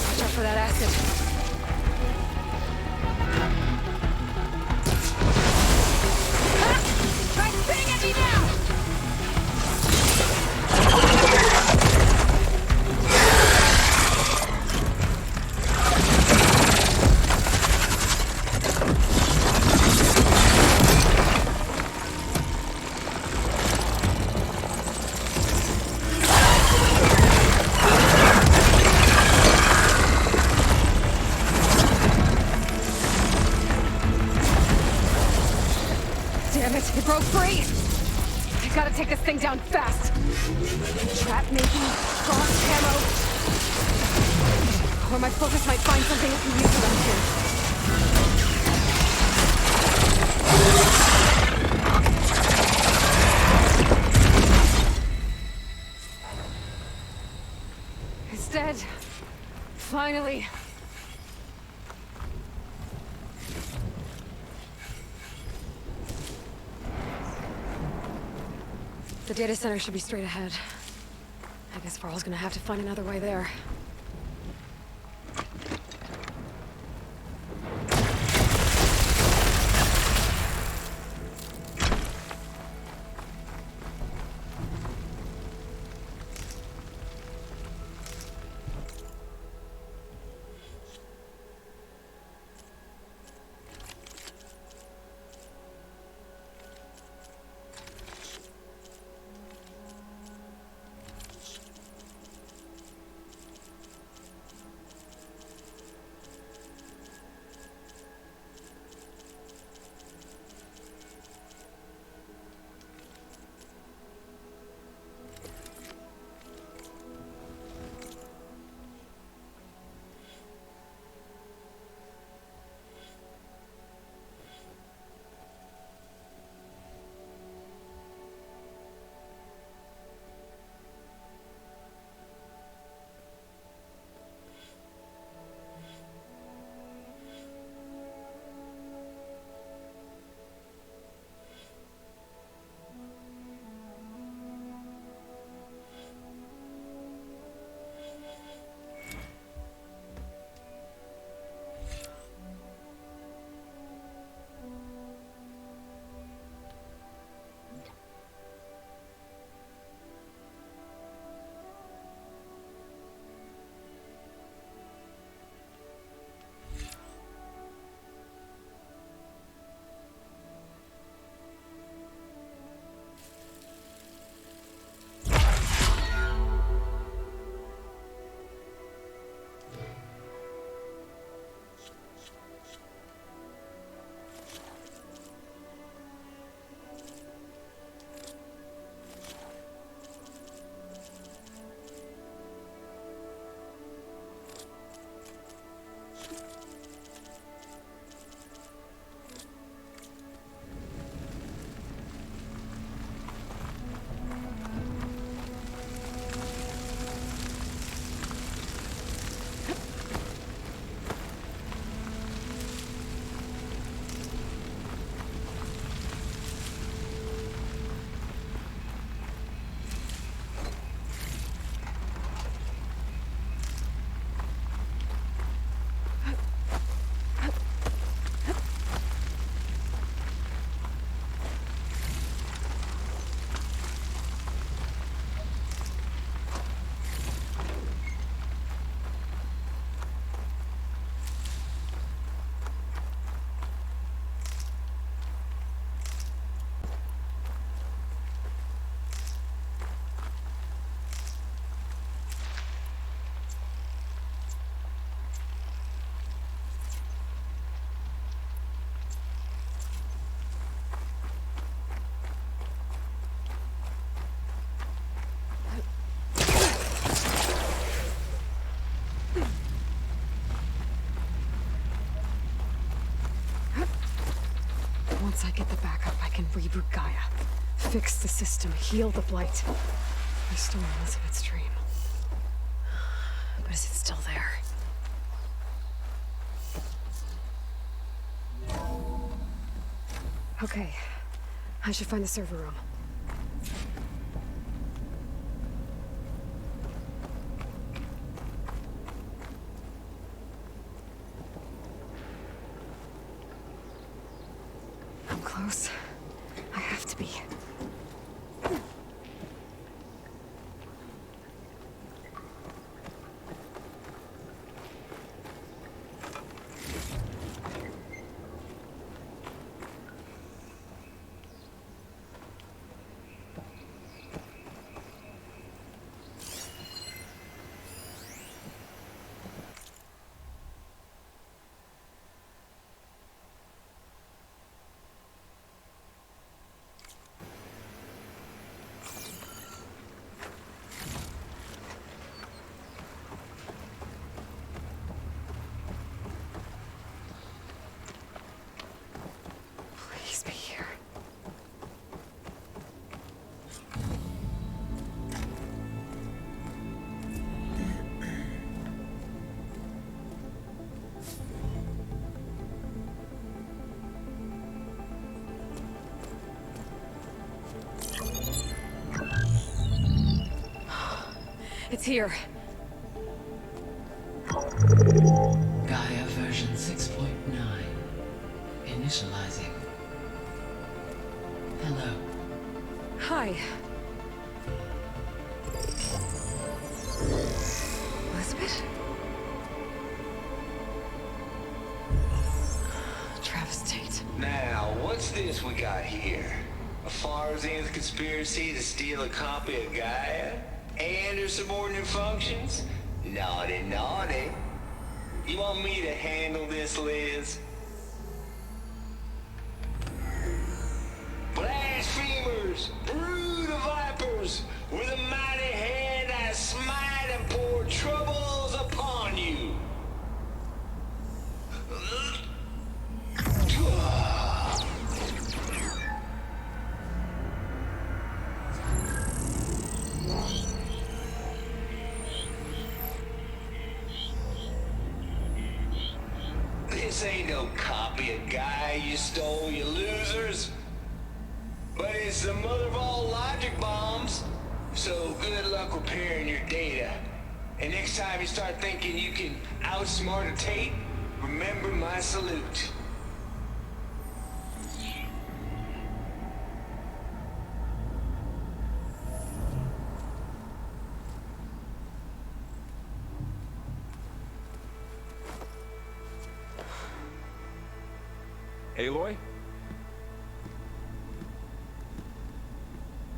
[SPEAKER 1] Watch out for that acid. Damn it, it broke free! I gotta take this thing down fast! Trap making, cross camo... Or my focus might find something I can use around here. It's dead. Finally. The data center should be straight ahead. I guess Varl's gonna have to find another way there. Once I get the backup, I can reboot Gaia. Fix the system, heal the Blight. Restore Elizabeth's dream. But is it still there? Okay. I should find the server room. I'm close. I have to be. Please be here. It's here.
[SPEAKER 5] Gaia version 6.9. Initializing. Hello.
[SPEAKER 1] Hi. Elizabeth? Travis Tate.
[SPEAKER 6] Now, what's this we got here? A Farsian's conspiracy to steal a copy of Gaia? And her subordinate functions? Naughty, naughty. You want me to handle this, Liz? Blasphemers! Brood of vipers! With a mighty hand I smite and pour troubles upon you! This ain't no copy of Gaia you stole, you losers. But it's the mother of all logic bombs. So good luck repairing your data. And next time you start thinking you can outsmart a Tate, remember my salute.
[SPEAKER 2] Aloy?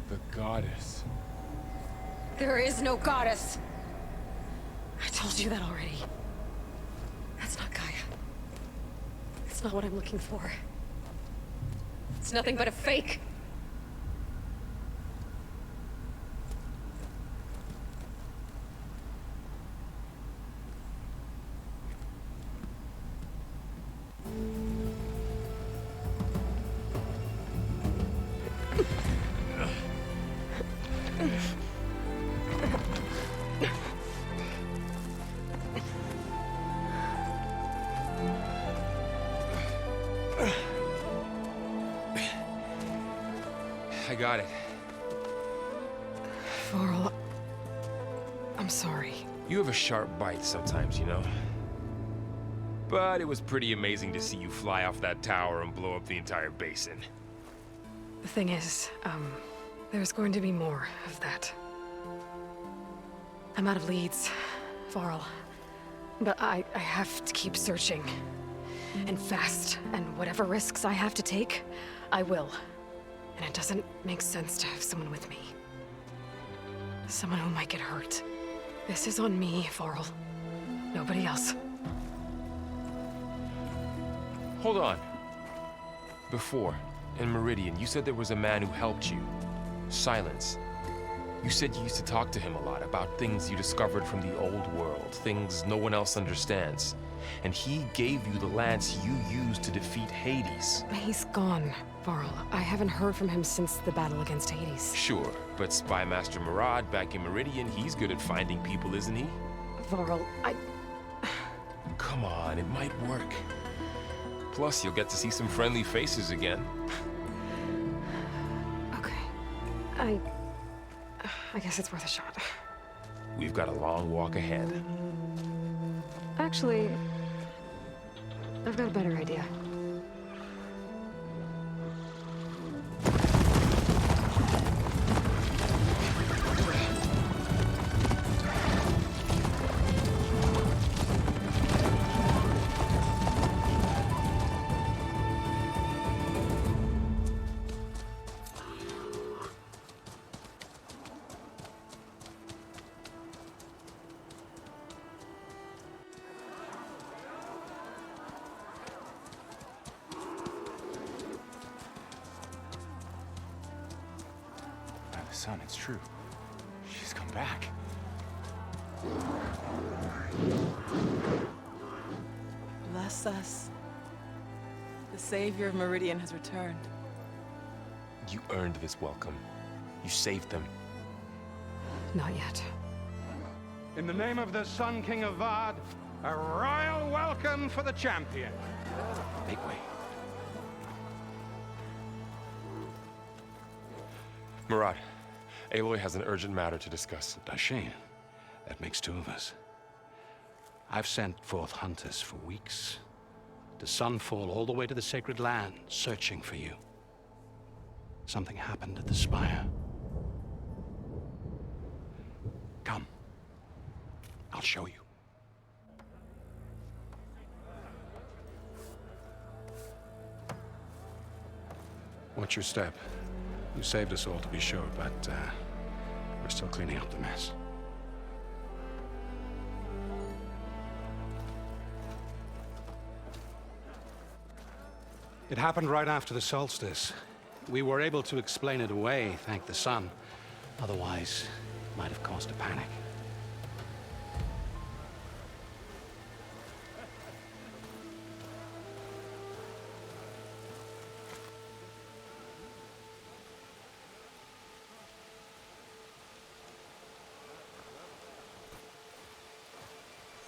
[SPEAKER 2] The goddess.
[SPEAKER 1] There is no goddess. I told you that already. That's not Gaia. It's not what I'm looking for. It's nothing but a fake.
[SPEAKER 2] I got it.
[SPEAKER 1] Varl, I'm sorry.
[SPEAKER 2] You have a sharp bite sometimes, you know? But it was pretty amazing to see you fly off that tower and blow up the entire basin.
[SPEAKER 1] The thing is, there's going to be more of that. I'm out of leads, Varl. But I have to keep searching. And fast. And whatever risks I have to take, I will. And it doesn't make sense to have someone with me. Someone who might get hurt. This is on me, Varl. Nobody else.
[SPEAKER 2] Hold on. Before, in Meridian, you said there was a man who helped you. Silence. You said you used to talk to him a lot about things you discovered from the old world, things no one else understands. and he gave you the lance you used to defeat Hades.
[SPEAKER 1] He's gone, Varl. I haven't heard from him since the battle against Hades.
[SPEAKER 2] Sure, but Spy Master Murad back in Meridian, he's good at finding people, isn't he?
[SPEAKER 1] Varl,
[SPEAKER 2] Come on, it might work. Plus, you'll get to see some friendly faces again.
[SPEAKER 1] Okay. I guess it's worth a shot.
[SPEAKER 2] We've got a long walk ahead.
[SPEAKER 1] Actually, I've got a better idea.
[SPEAKER 7] Son, it's true. She's come back.
[SPEAKER 8] Bless us. The savior of Meridian has returned.
[SPEAKER 2] You earned this welcome. You saved them.
[SPEAKER 1] Not yet.
[SPEAKER 9] In the name of the Sun King of Vard, a royal welcome for the champion.
[SPEAKER 7] Make way.
[SPEAKER 2] Murad, Aloy has an urgent matter to discuss.
[SPEAKER 7] Dashane, that makes two of us. I've sent forth hunters for weeks, to Sunfall all the way to the Sacred Land, searching for you. Something happened at the Spire. Come. I'll show you. Watch your step. You saved us all, to be sure, but we're still cleaning up the mess. It happened right after the solstice. We were able to explain it away, thank the sun. Otherwise, it might have caused a panic.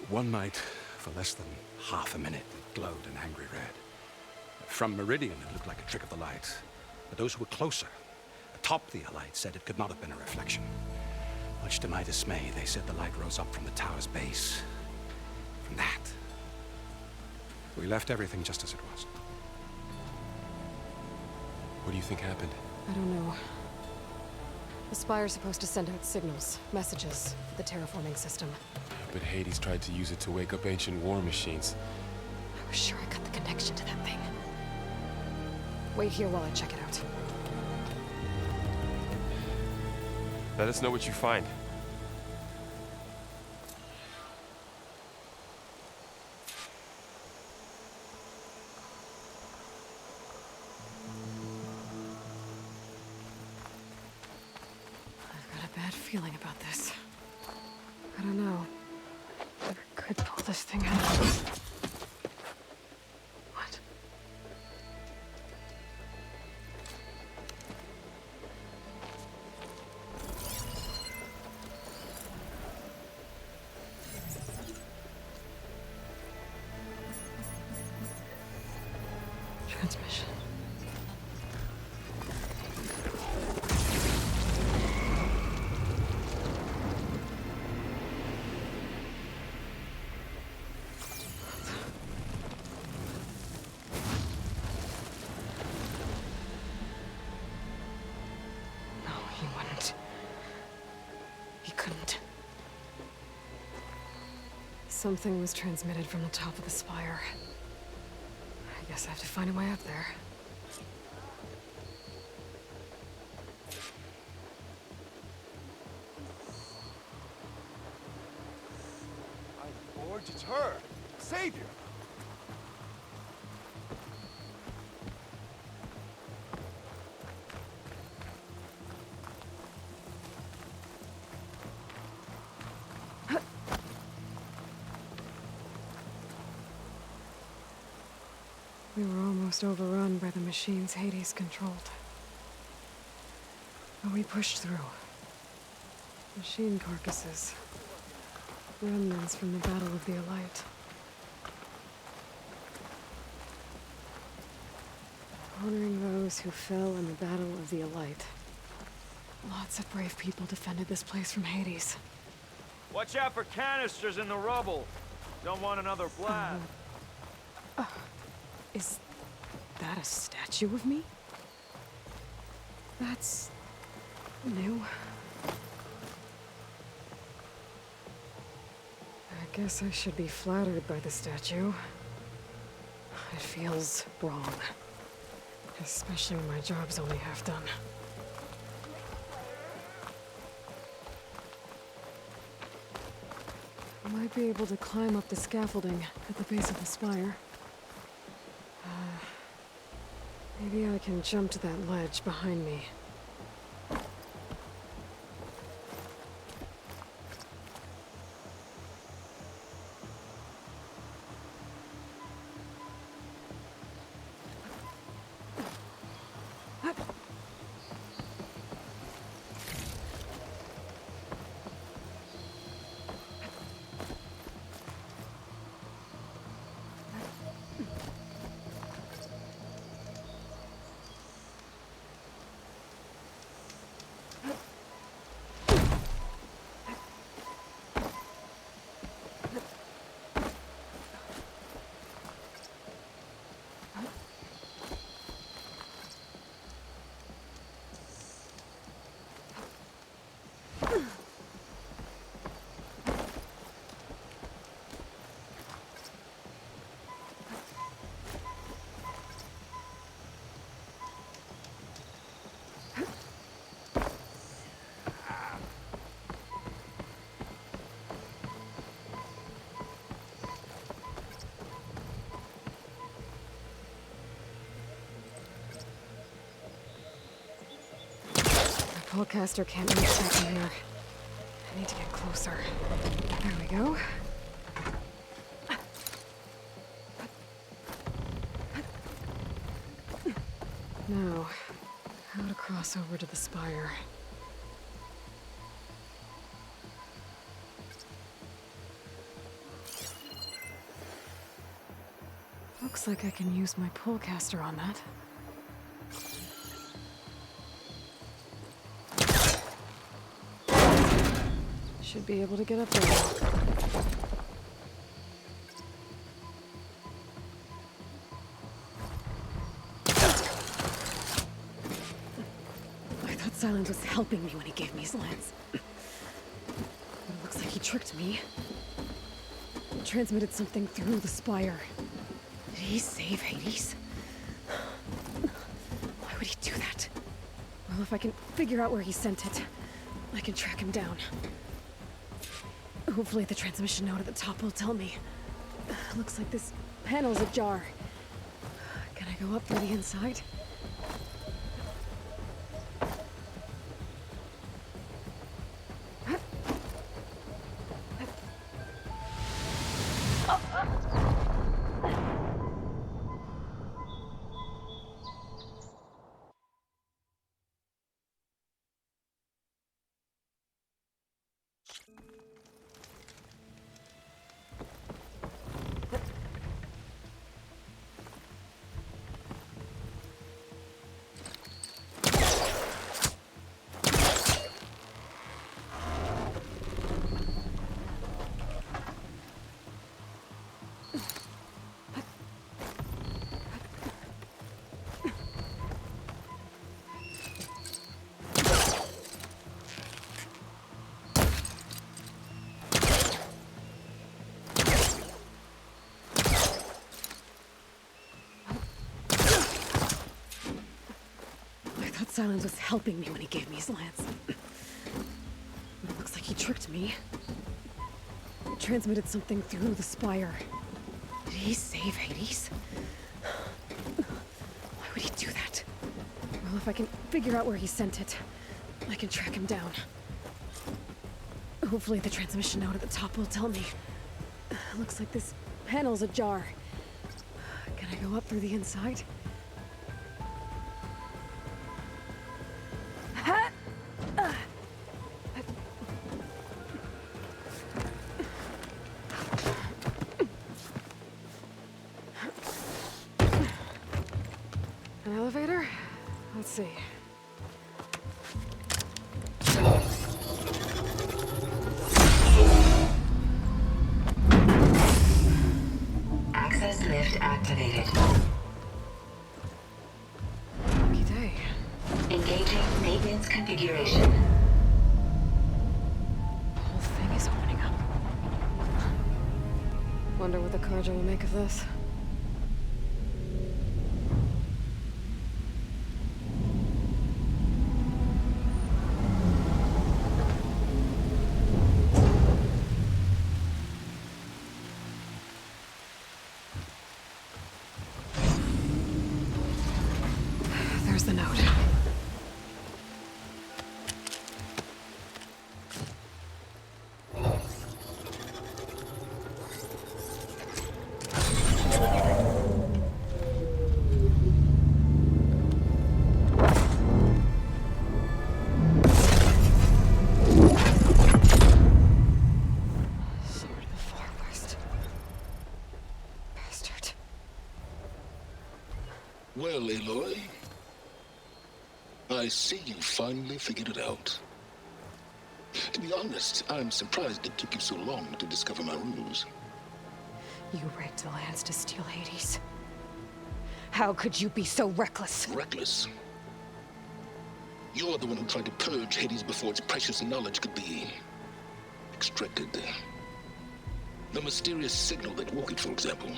[SPEAKER 7] One night, for less than half a minute, it glowed an angry red. From Meridian, it looked like a trick of the light. But those who were closer, atop the light, said it could not have been a reflection. Much to my dismay, they said the light rose up from the tower's base. From that. We left everything just as it was.
[SPEAKER 2] What do you think happened?
[SPEAKER 1] I don't know. The Spire's supposed to send out signals, messages, for the terraforming system.
[SPEAKER 2] But Hades tried to use it to wake up ancient war machines.
[SPEAKER 1] I was sure I got the connection to that thing. Wait here while I check it out.
[SPEAKER 2] Let us know what you find.
[SPEAKER 1] I've got a bad feeling about this. I don't know. I could pull this thing out. What? Transmission. No, he wouldn't. He couldn't. Something was transmitted from the top of the spire. I guess I have to find a way up there.
[SPEAKER 10] Lord, it's her! Savior!
[SPEAKER 1] We were almost overrun by the machines Hades controlled. But we pushed through. Machine carcasses. Remnants from the Battle of the Elite. Honoring those who fell in the Battle of the Elite. Lots of brave people defended this place from Hades.
[SPEAKER 11] Watch out for canisters in the rubble. Don't want another blast.
[SPEAKER 1] Is that a statue of me? That's new. I guess I should be flattered by the statue. It feels wrong. Especially when my job's only half done. I might be able to climb up the scaffolding at the base of the spire. Maybe I can jump to that ledge behind me. Pullcaster can't reach that from here. I need to get closer. There we go. Now, how to cross over to the spire. Looks like I can use my pullcaster on that. Should be able to get up there. I thought Silence was helping me when he gave me his lance. But it looks like he tricked me. Transmitted something through the spire. Did he save Hades? Why would he do that? Well, if I can figure out where he sent it, I can track him down. Hopefully the transmission node at the top will tell me. Looks like this panel's ajar. Can I go up through the inside? Silence was helping me when he gave me his lance. But it looks like he tricked me. Transmitted something through the spire. Did he save Hades? Why would he do that? Well, if I can figure out where he sent it, I can track him down. Hopefully the transmission node at the top will tell me. Looks like this panel's ajar. Can I go up through the inside? An elevator? Let's see.
[SPEAKER 12] Access lift activated.
[SPEAKER 1] Lucky day.
[SPEAKER 12] Engaging maintenance configuration.
[SPEAKER 1] The whole thing is opening up. Wonder what the Carja will make of this. There's the note. Sword of the Far West. Bastard.
[SPEAKER 13] Well, Aloy, I see you finally figured it out. To be honest, I'm surprised it took you so long to discover my ruse.
[SPEAKER 1] You rigged the lands to steal Hades. How could you be so reckless?
[SPEAKER 13] Reckless? You're the one who tried to purge Hades before its precious knowledge could be extracted. The mysterious signal that woke it, for example.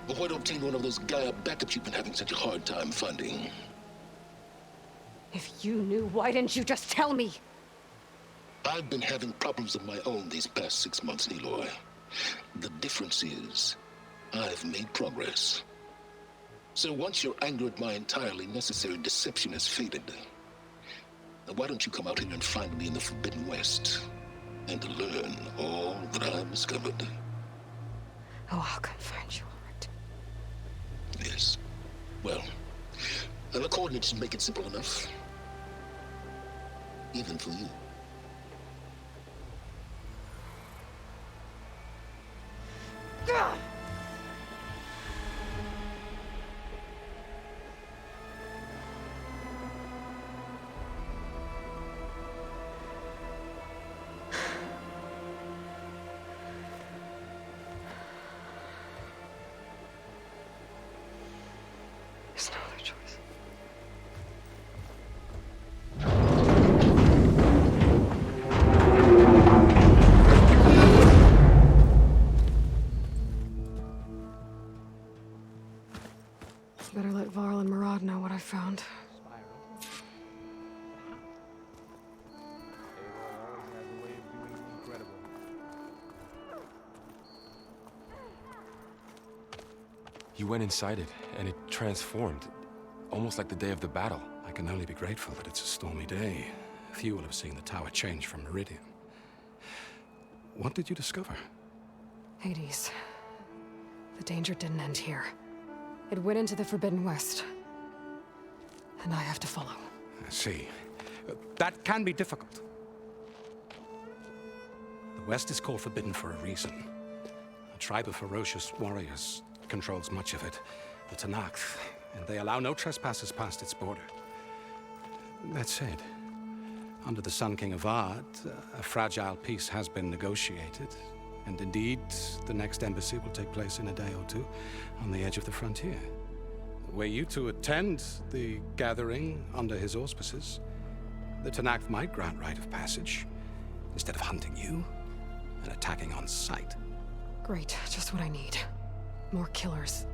[SPEAKER 13] Or why to obtain one of those Gaia backups you've been having such a hard time finding.
[SPEAKER 1] If you knew, why didn't you just tell me?
[SPEAKER 13] I've been having problems of my own these past 6 months, Aloy. The difference is, I've made progress. So once your anger at my entirely necessary deception has faded, then why don't you come out here and find me in the Forbidden West, and learn all that I've discovered?
[SPEAKER 1] Oh, I'll come find you, all right.
[SPEAKER 13] Yes. Well, the coordinates make it simple enough. Even for you.
[SPEAKER 1] There's no other choice. Better let Varl and Murad know what I found.
[SPEAKER 2] You went inside it, and it transformed. Almost like the day of the battle.
[SPEAKER 7] I can only be grateful that it's a stormy day. Few will have seen the tower change from Meridian. What did you discover?
[SPEAKER 1] Hades. The danger didn't end here. It went into the Forbidden West. And I have to follow.
[SPEAKER 7] I see. That can be difficult. The West is called Forbidden for a reason. A tribe of ferocious warriors controls much of it, the Tenakth, and they allow no trespassers past its border. That said, under the Sun King Avad, a fragile peace has been negotiated, and indeed, the next embassy will take place in a day or two on the edge of the frontier. Were you to attend the gathering under his auspices, the Tenakth might grant right of passage, instead of hunting you and attacking on sight.
[SPEAKER 1] Great, just what I need. More killers.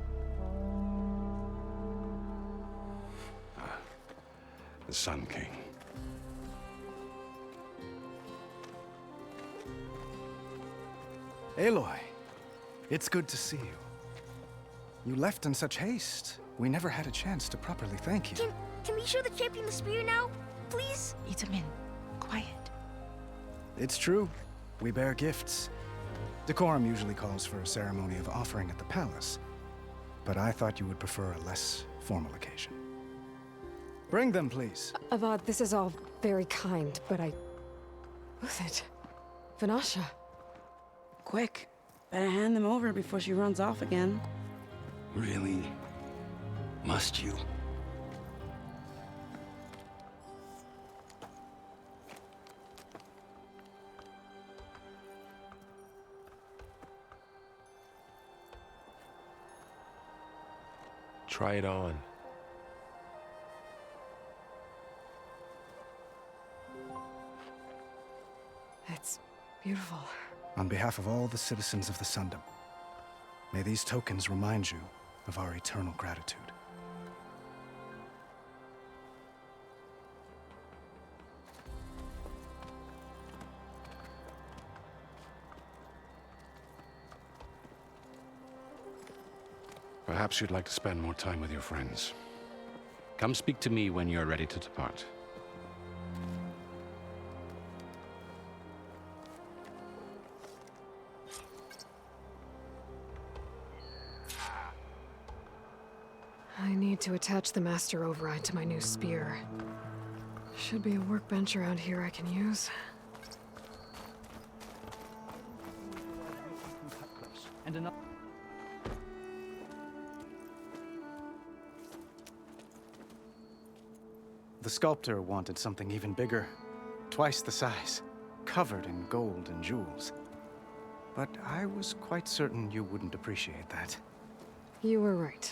[SPEAKER 7] The Sun King.
[SPEAKER 10] Aloy, it's good to see you. You left in such haste. We never had a chance to properly thank you.
[SPEAKER 14] Can we show the champion the spear now? Please?
[SPEAKER 8] Itamin, quiet.
[SPEAKER 10] It's true. We bear gifts. Decorum usually calls for a ceremony of offering at the palace. but I thought you would prefer a less formal occasion. Bring them, please.
[SPEAKER 1] Avad, this is all very kind, but I... Who's it? Vanasha.
[SPEAKER 15] Quick. Better hand them over before she runs off again.
[SPEAKER 7] Really? Must you?
[SPEAKER 2] Try it on.
[SPEAKER 1] It's beautiful.
[SPEAKER 10] On behalf of all the citizens of the Sundom, may these tokens remind you of our eternal gratitude.
[SPEAKER 7] Perhaps you'd like to spend more time with your friends. Come speak to me when you're ready to depart.
[SPEAKER 1] I need to attach the Master Override to my new spear. Should be a workbench around here I can use.
[SPEAKER 10] And another. The sculptor wanted something even bigger, twice the size, covered in gold and jewels. But I was quite certain you wouldn't appreciate that.
[SPEAKER 1] You were right.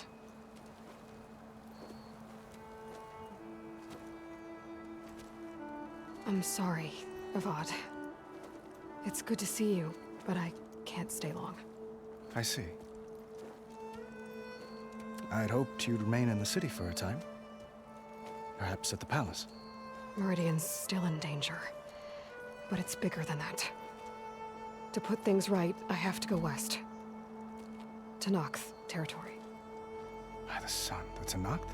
[SPEAKER 1] I'm sorry, Avad. It's good to see you, but I can't stay long.
[SPEAKER 10] I see. I'd hoped you'd remain in the city for a time. Perhaps at the palace.
[SPEAKER 1] Meridian's still in danger, but it's bigger than that. To put things right, I have to go west. To Noct territory.
[SPEAKER 10] By the sun, that's a Noct?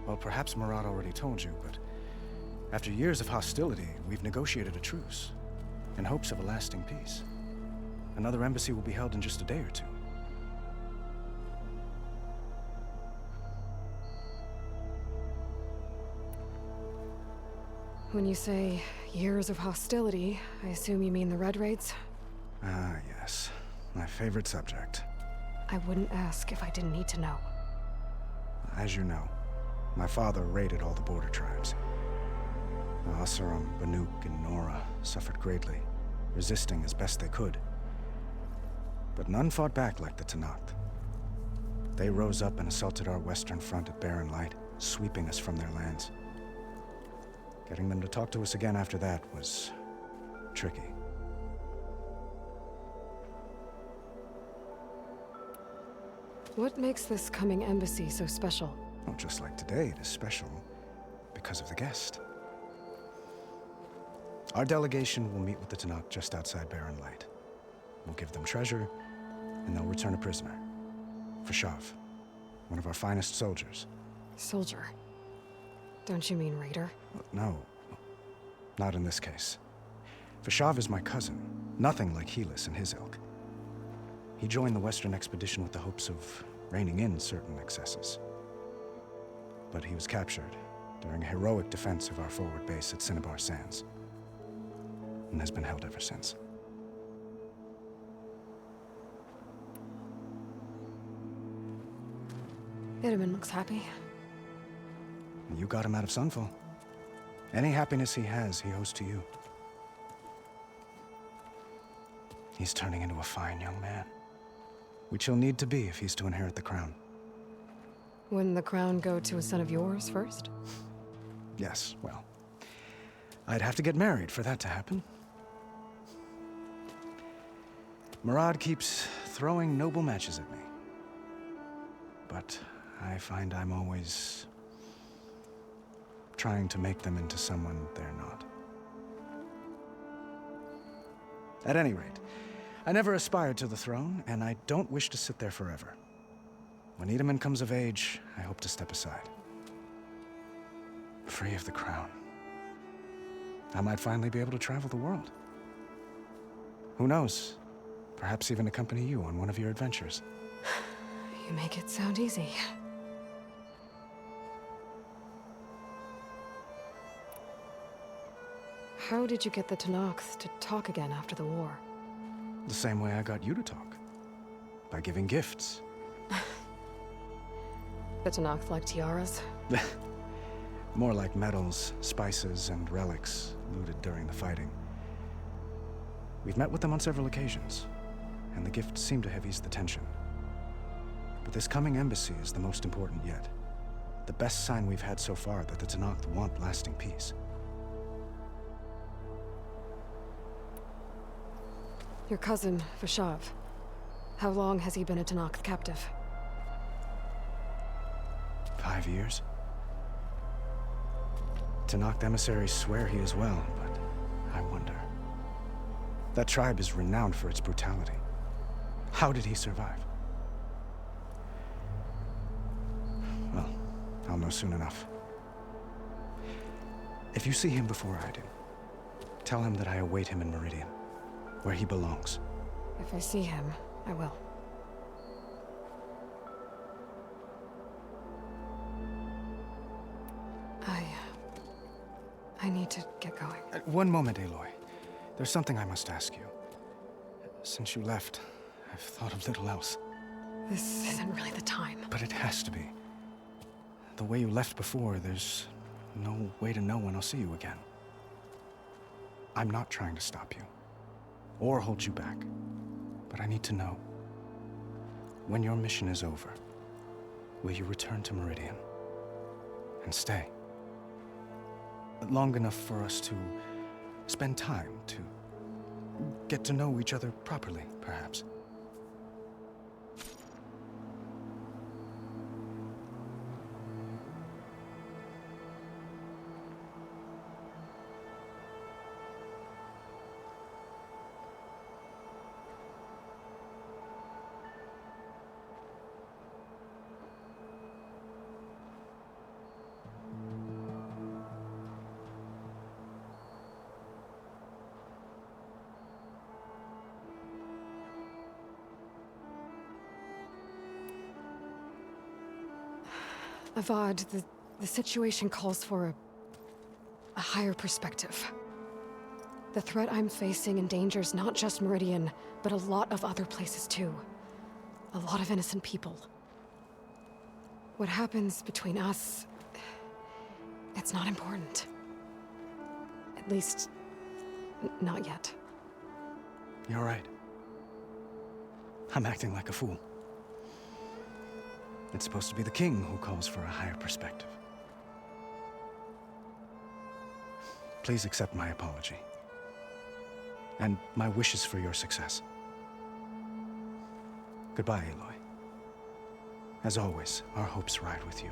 [SPEAKER 10] Well, perhaps Murad already told you, but after years of hostility, we've negotiated a truce, in hopes of a lasting peace. Another embassy will be held in just a day or two.
[SPEAKER 1] When you say years of hostility, I assume you mean the Red Raids?
[SPEAKER 10] Ah, yes. My favorite subject.
[SPEAKER 1] I wouldn't ask if I didn't need to know.
[SPEAKER 10] As you know, my father raided all the border tribes. The Oseram, Banuk, and Nora suffered greatly, resisting as best they could. But none fought back like the Tenakth. They rose up and assaulted our western front at Barren Light, sweeping us from their lands. Getting them to talk to us again after that was tricky.
[SPEAKER 1] What makes this coming embassy so special?
[SPEAKER 10] Well, just like today, it is special because of the guest. Our delegation will meet with the Tenakth just outside Barren Light. We'll give them treasure, and they'll return a prisoner. Fashav, one of our finest soldiers.
[SPEAKER 1] Soldier? Don't you mean raider?
[SPEAKER 10] No, not in this case. Fashav is my cousin, nothing like Helis and his ilk. He joined the Western expedition with the hopes of reining in certain excesses. But he was captured during a heroic defense of our forward base at Cinnabar Sands, and has been held ever since.
[SPEAKER 1] Itamen looks happy.
[SPEAKER 10] You got him out of Sunfall. Any happiness he has, he owes to you. He's turning into a fine young man, which he'll need to be if he's to inherit the crown.
[SPEAKER 1] Wouldn't the crown go to a son of yours first?
[SPEAKER 10] Yes, well, I'd have to get married for that to happen. Murad keeps throwing noble matches at me. But I find I'm always trying to make them into someone they're not. At any rate, I never aspired to the throne, and I don't wish to sit there forever. When Itamen comes of age, I hope to step aside. Free of the crown. I might finally be able to travel the world. Who knows? Perhaps even accompany you on one of your adventures.
[SPEAKER 1] You make it sound easy. How did you get the Tenakth to talk again after the war?
[SPEAKER 10] The same way I got you to talk. By giving gifts.
[SPEAKER 1] The Tenakth like tiaras?
[SPEAKER 10] More like medals, spices, and relics looted during the fighting. We've met with them on several occasions, and the gifts seem to have eased the tension. But this coming embassy is the most important yet. The best sign we've had so far that the Tenakth want lasting peace.
[SPEAKER 1] Your cousin, Vashav. How long has he been a Tenakth captive?
[SPEAKER 10] 5 years? Tenakth emissaries swear he is well, but I wonder. That tribe is renowned for its brutality. How did he survive? Well, I'll know soon enough. If you see him before I do, tell him that I await him in Meridian, where he belongs.
[SPEAKER 1] If I see him, I will. I need to get going.
[SPEAKER 10] One moment, Aloy. There's something I must ask you. Since you left, I've thought of little else.
[SPEAKER 1] This isn't really the time.
[SPEAKER 10] But it has to be. The way you left before, there's no way to know when I'll see you again. I'm not trying to stop you, or hold you back. But I need to know. When your mission is over, will you return to Meridian? And stay? Long enough for us to spend time, to get to know each other properly, perhaps.
[SPEAKER 1] Avad, the situation calls for a higher perspective. The threat I'm facing endangers not just Meridian, but a lot of other places too. A lot of innocent people. What happens between us, it's not important. At least, not yet.
[SPEAKER 10] You're right. I'm acting like a fool. It's supposed to be the king who calls for a higher perspective. Please accept my apology. And my wishes for your success. Goodbye, Aloy. As always, our hopes ride with you.